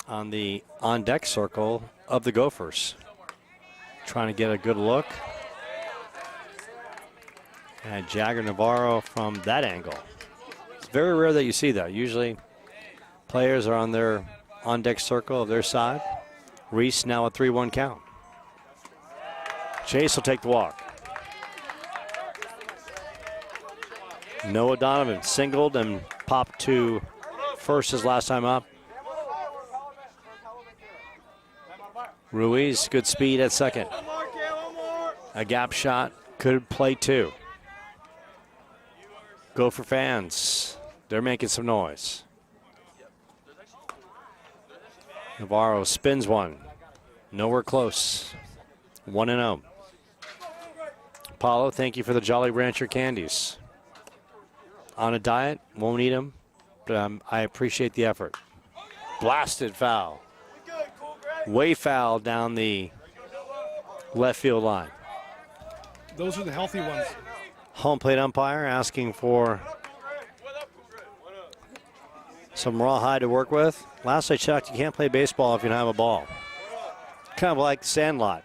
on the on-deck circle of the Gophers. Trying to get a good look at Jagger Navarro from that angle. It's very rare that you see that. Usually players are on their on-deck circle of their side. Reese now a 3-1 count. Chase will take the walk. Noah Donovan singled and popped to first his last time up. Ruiz, good speed at second. A gap shot, could play 2. Gopher fans, they're making some noise. Navarro spins one. Nowhere close. 1-0. Paulo, thank you for the Jolly Rancher candies. On a diet, won't eat them, but I appreciate the effort. Blasted foul. Way foul down the left field line. Those are the healthy ones. Home plate umpire asking for some rawhide to work with. Last I checked, you can't play baseball if you don't have a ball. Kind of like Sandlot.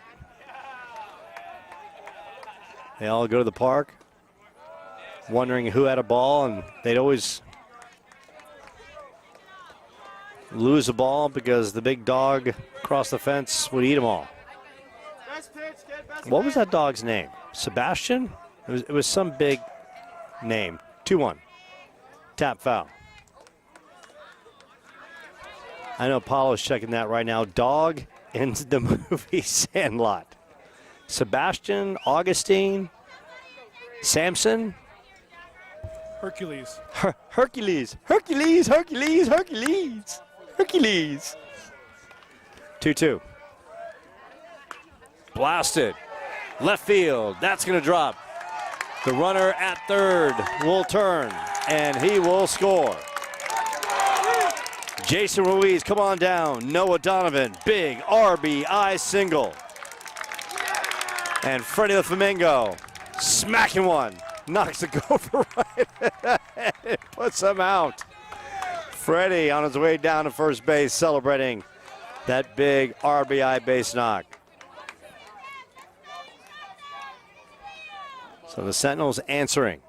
They all go to the park wondering who had a ball, and they'd always lose a ball because the big dog across the fence would eat them all. What was that dog's name? Sebastian? It was some big name. 2-1. Tap foul. I know Paulo's checking that right now. Dog in the movie Sandlot. Sebastian, Augustine, Samson. Hercules. Hercules. Hercules. Hercules. Hercules. Hercules. 2-2. Blasted. Left field. That's going to drop. The runner at third will turn, and he will score. Jason Ruiz, come on down. Noah Donovan, big RBI single. And Freddie the Flamingo, smacking one. Knocks the Gopher right and puts him out. Freddie on his way down to first base celebrating that big RBI base knock. So the Sentinels answering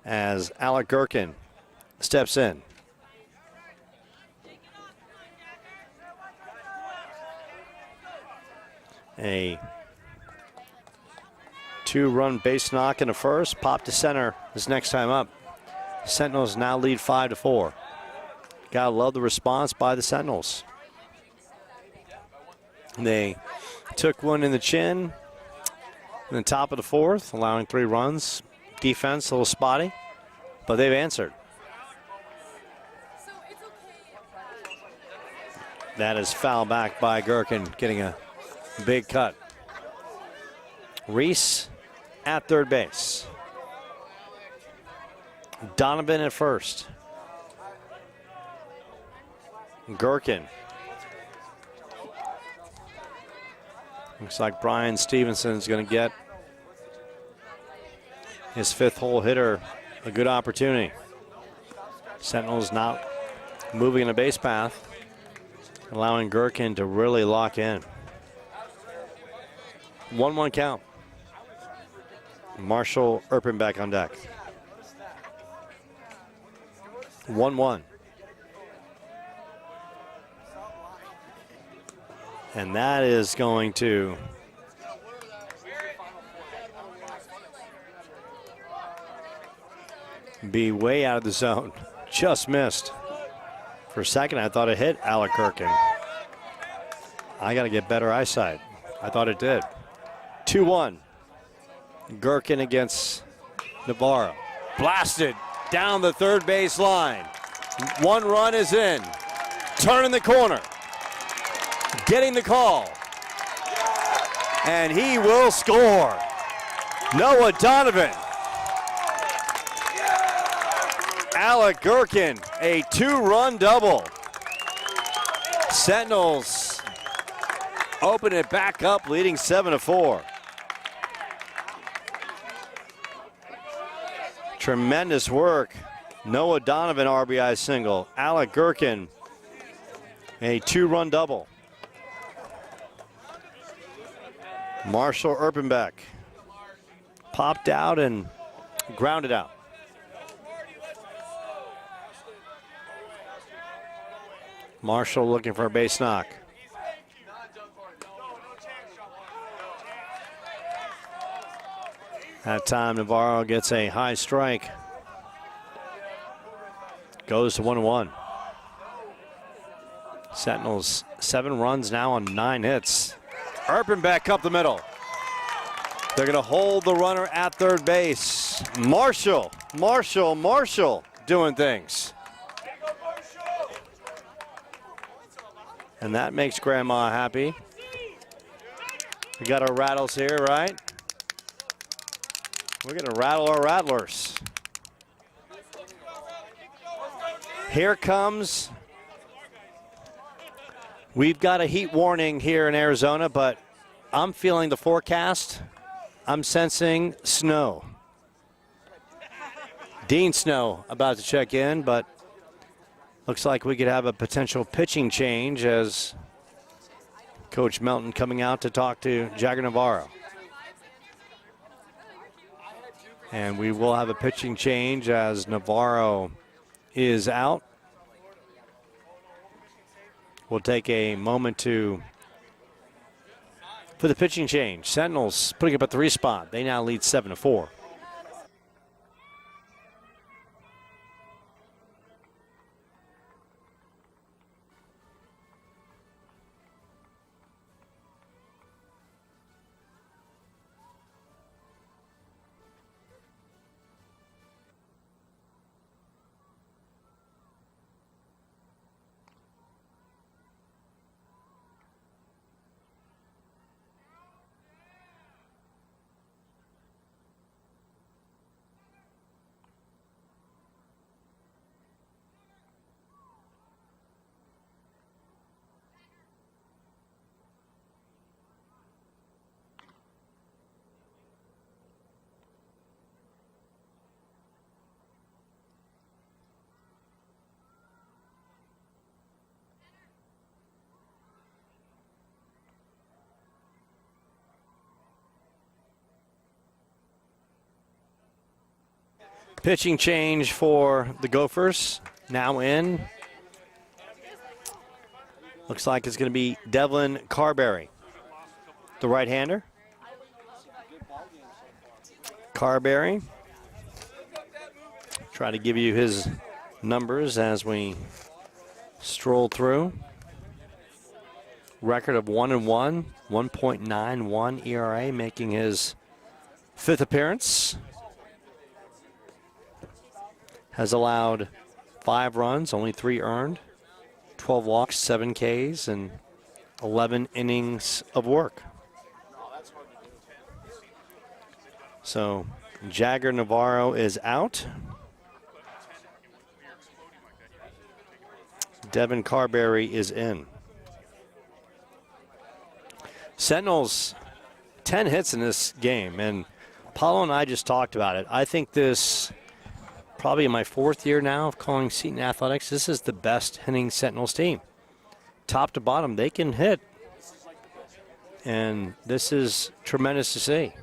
as Alec Gherkin steps in. A 2-run base knock in the first. Pop to center his next time up. Sentinels now lead 5-4. Gotta love the response by the Sentinels. They took one in the chin in the top of the fourth, allowing 3 runs. Defense a little spotty, but they've answered. That is foul back by Gherkin, getting a big cut. Reese at third base. Donovan at first. Gherkin. Looks like Brian Stevenson is going to get his fifth hole hitter a good opportunity. Sentinels not moving in a base path, allowing Gherkin to really lock in. 1-1 count. Marshall Erpenbeck on deck. 1-1. And that is going to be way out of the zone. Just missed. For a second, I thought it hit Alec Gherkin. I got to get better eyesight. I thought it did. 2-1. Gherkin against Navarro. Blasted down the third base line. One run is in. Turning the corner. Getting the call. And he will score. Noah Donovan. Alec Gherkin, a two-run double. Sentinels open it back up, leading 7-4. Tremendous work. Noah Donovan RBI single. Alec Gherkin, a two-run double. Marshall Erpenbeck popped out and grounded out. Marshall looking for a base knock. That time Navarro gets a high strike. Goes to 1-1. Sentinels 7 runs now on 9 hits. Erpenbeck up the middle. They're going to hold the runner at third base. Marshall doing things. And that makes Grandma happy. We got our rattles here, right? We're going to rattle our rattlers. Here comes. We've got a heat warning here in Arizona, but I'm feeling the forecast. I'm sensing snow. Dean Snow about to check in, but looks like we could have a potential pitching change as Coach Melton coming out to talk to Jagger Navarro. And we will have a pitching change as Navarro is out. We'll take a moment for the pitching change. Sentinels putting up a 3 spot. They now lead 7-4. Pitching change for the Gophers, now in. Looks like it's going to be Devlin Carberry, the right-hander. Carberry, try to give you his numbers as we stroll through. Record of 1-1, 1.91 ERA, making his 5th appearance. Has allowed 5 runs, only 3 earned, 12 walks, 7 Ks, and 11 innings of work. So Jagger Navarro is out. Devin Carberry is in. Sentinels, 10 hits in this game, and Paulo and I just talked about it. I think this, probably in my 4th year now of calling Seton Athletics, this is the best hitting Sentinels team. Top to bottom, they can hit, and this is tremendous to see.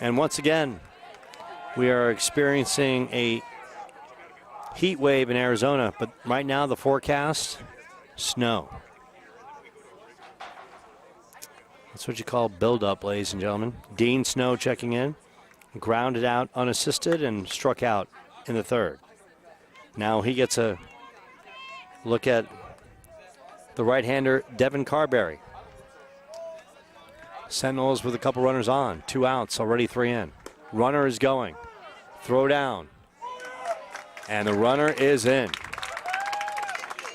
And once again, we are experiencing a heat wave in Arizona, but right now the forecast, snow. That's what you call build-up, ladies and gentlemen. Dean Snow checking in, grounded out unassisted and struck out in the 3rd. Now he gets a look at the right-hander, Devin Carberry. Sentinels with a couple runners on, 2 outs, already 3 in. Runner is going, throw down, and the runner is in.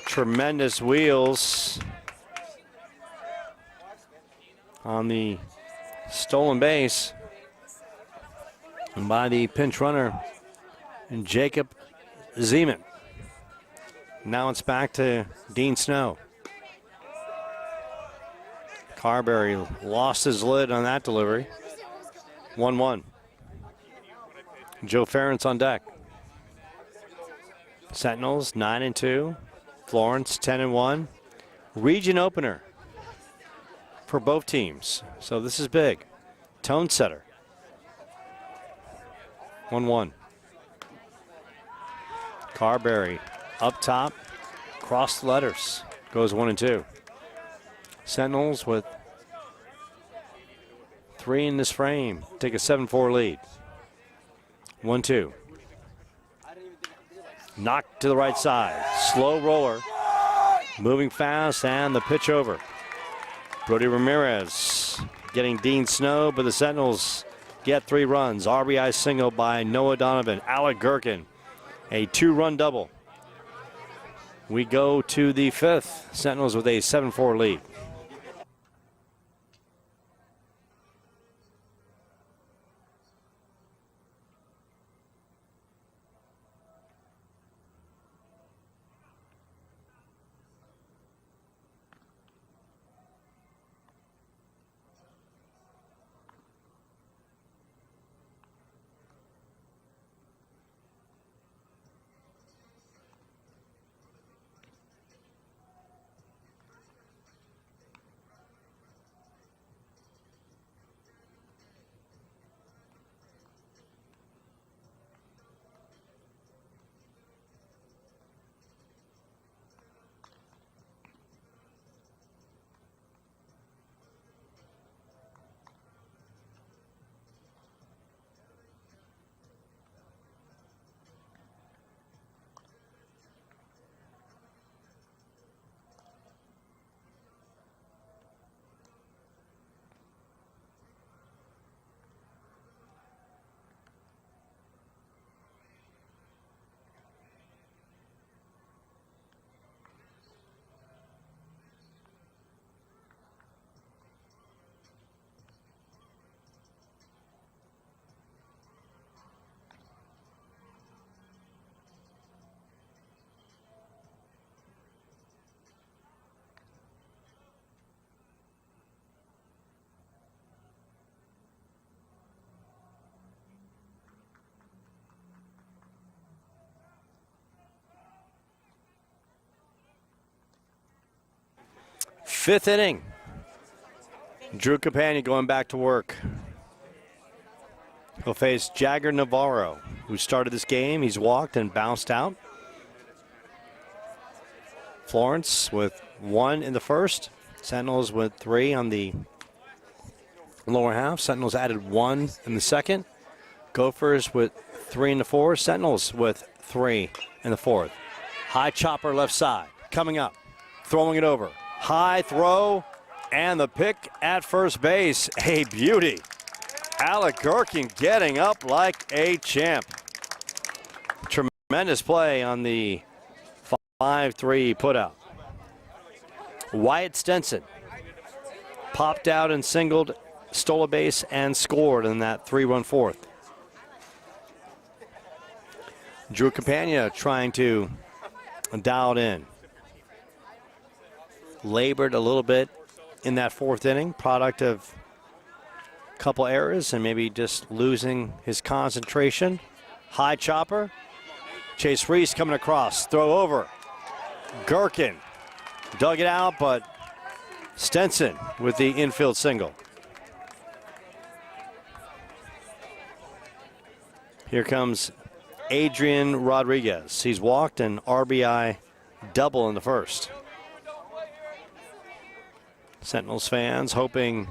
Tremendous wheels on the stolen base and by the pinch runner, and Jacob Zeman. Now it's back to Dean Snow. Carberry lost his lid on that delivery. 1-1. Joe Florence on deck. Sentinels 9-2. Florence 10-1. Region opener for both teams. So this is big. Tone setter. 1-1. Carberry up top, cross the letters. Goes 1-2. Sentinels with 3 in this frame. Take a 7-4 lead. 1-2. Knocked to the right side. Slow roller. Moving fast, and the pitch over. Brody Ramirez getting Dean Snow, but the Sentinels get 3 runs. RBI single by Noah Donovan. Alec Gherkin, a 2-run double. We go to the 5th. Sentinels with a 7-4 lead. Fifth inning. Drew Campagna going back to work. He'll face Jagger Navarro, who started this game. He's walked and bounced out. Florence with 1 in the first. Sentinels with 3 on the lower half. Sentinels added 1 in the second. Gophers with 3 in the fourth. Sentinels with 3 in the fourth. High chopper left side. Coming up. Throwing it over. High throw. And the pick at first base. A beauty. Alec Gherkin getting up like a champ. Tremendous play on the 5-3 put out. Wyatt Stenson popped out and singled, stole a base, and scored in that 3-run fourth. Drew Campagna trying to dial it in. Labored a little bit in that fourth inning, product of a couple errors and maybe just losing his concentration. High chopper. Chase Reese coming across, throw over. Gherkin dug it out, but Stenson with the infield single. Here comes Adrian Rodriguez. He's walked an RBI double in the first. Sentinels fans hoping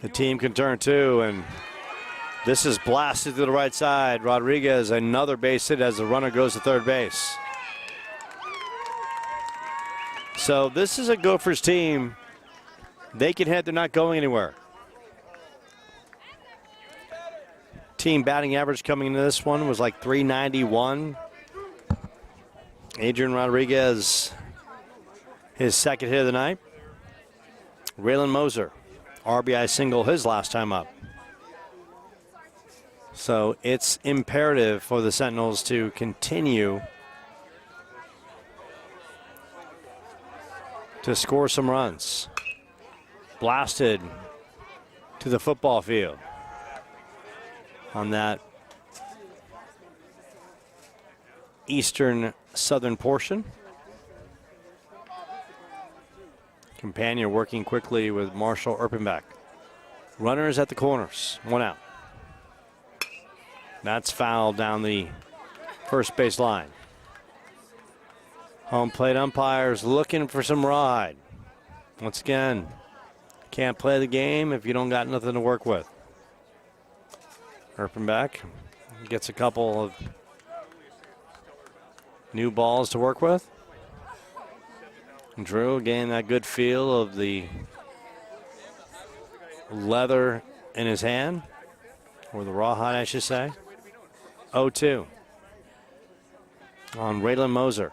the team can turn two, and this is blasted to the right side. Rodriguez, another base hit as the runner goes to third base. So this is a Gophers team. They can hit, they're not going anywhere. Team batting average coming into this one was like .391. Adrian Rodriguez, his second hit of the night. Raylan Moser, RBI single his last time up. So it's imperative for the Sentinels to continue to score some runs. Blasted to the football field on that eastern southern portion. Campagna working quickly with Marshall Erpenbach. Runners at the corners, one out. That's foul down the first base line. Home plate umpires looking for some ride. Once again, can't play the game if you don't got nothing to work with. Erpenbach gets a couple of new balls to work with. Drew again, that good feel of the leather in his hand, or the rawhide, I should say. 0-2 on Raylan Moser.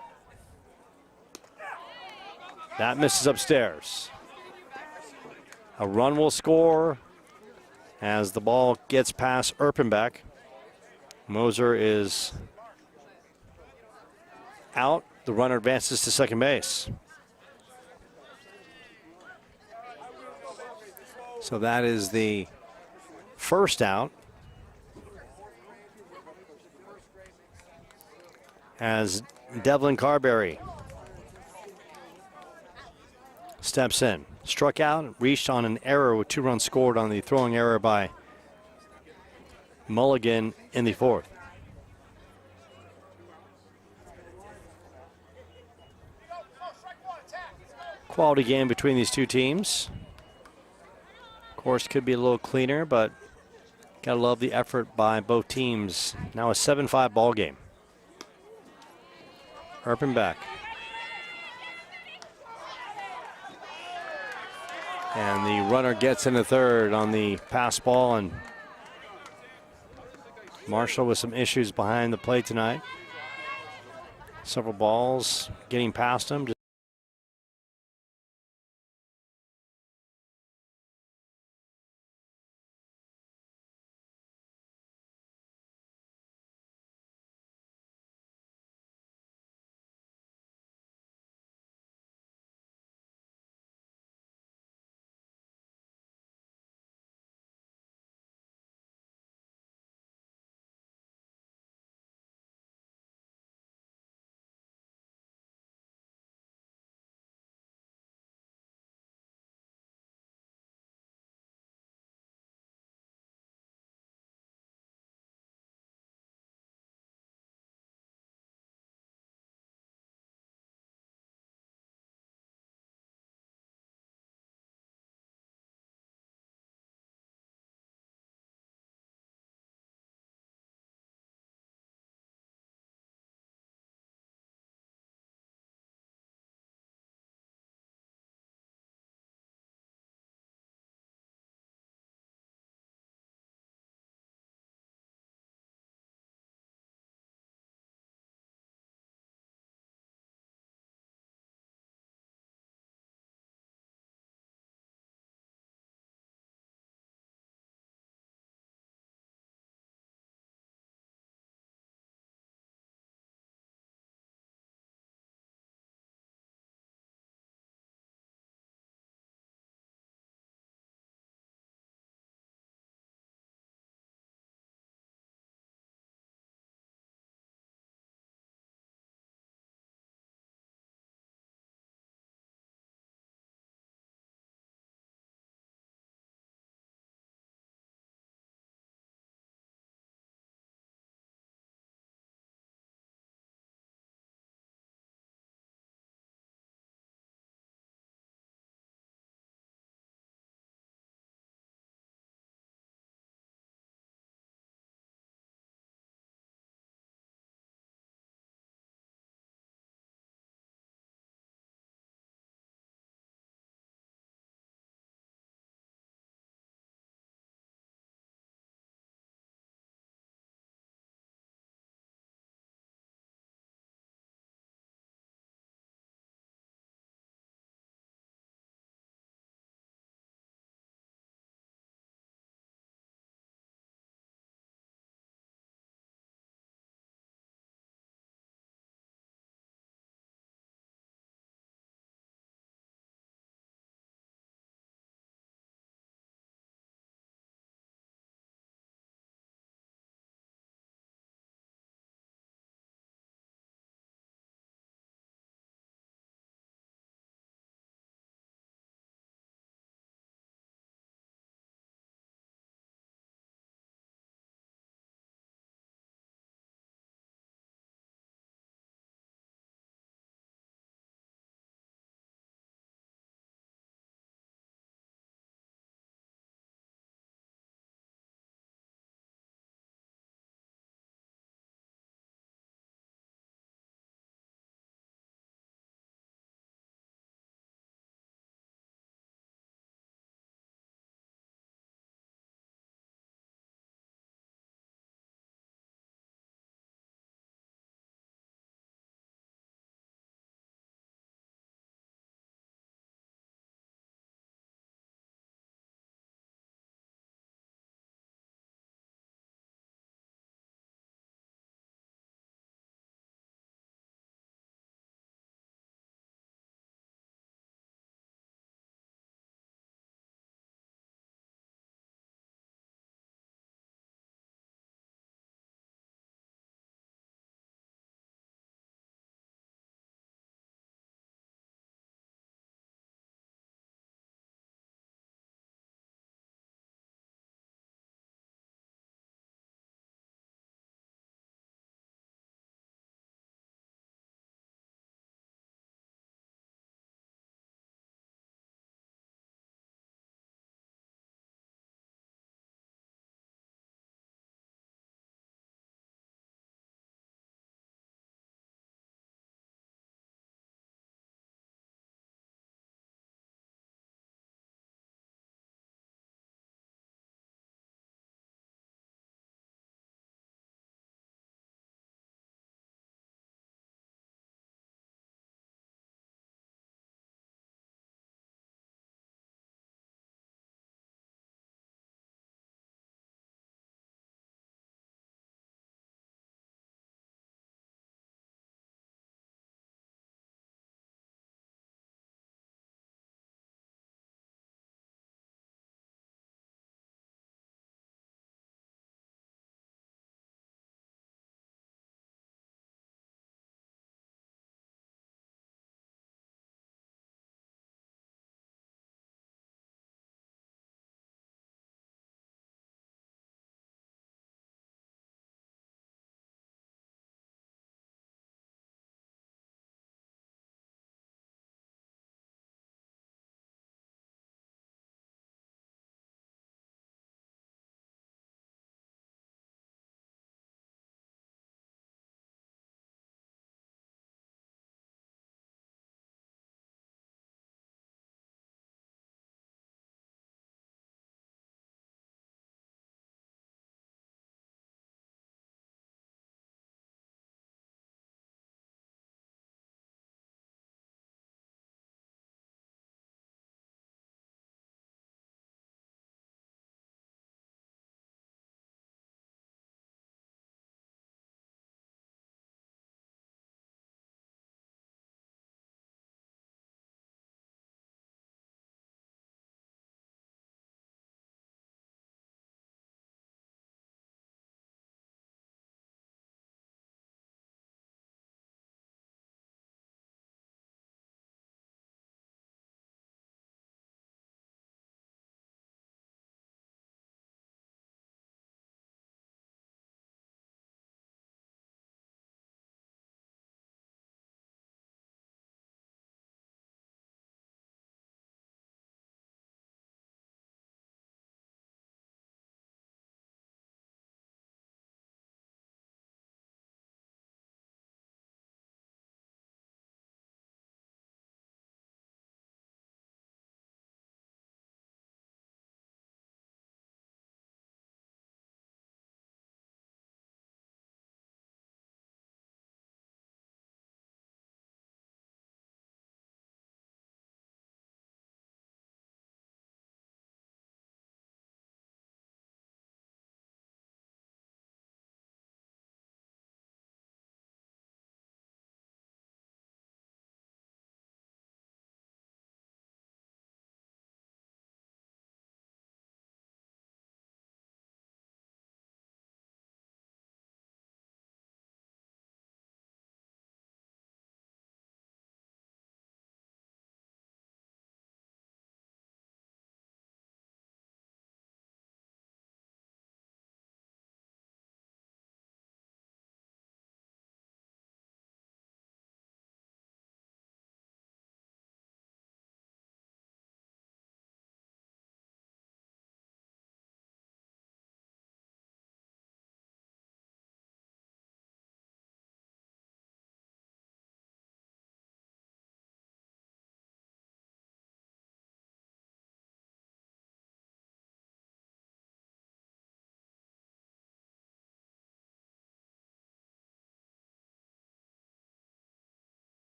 That misses upstairs. A run will score as the ball gets past Erpenbach. Moser is out. The runner advances to second base. So that is the first out, as Devlin Carberry steps in. Struck out, reached on an error with 2 runs scored on the throwing error by Mulligan in the fourth. Quality game between these two teams. Of course, could be a little cleaner, but gotta love the effort by both teams. Now a 7-5 ball game. Erpenbach. And the runner gets into third on the pass ball, and Marshall with some issues behind the plate tonight. Several balls getting past him.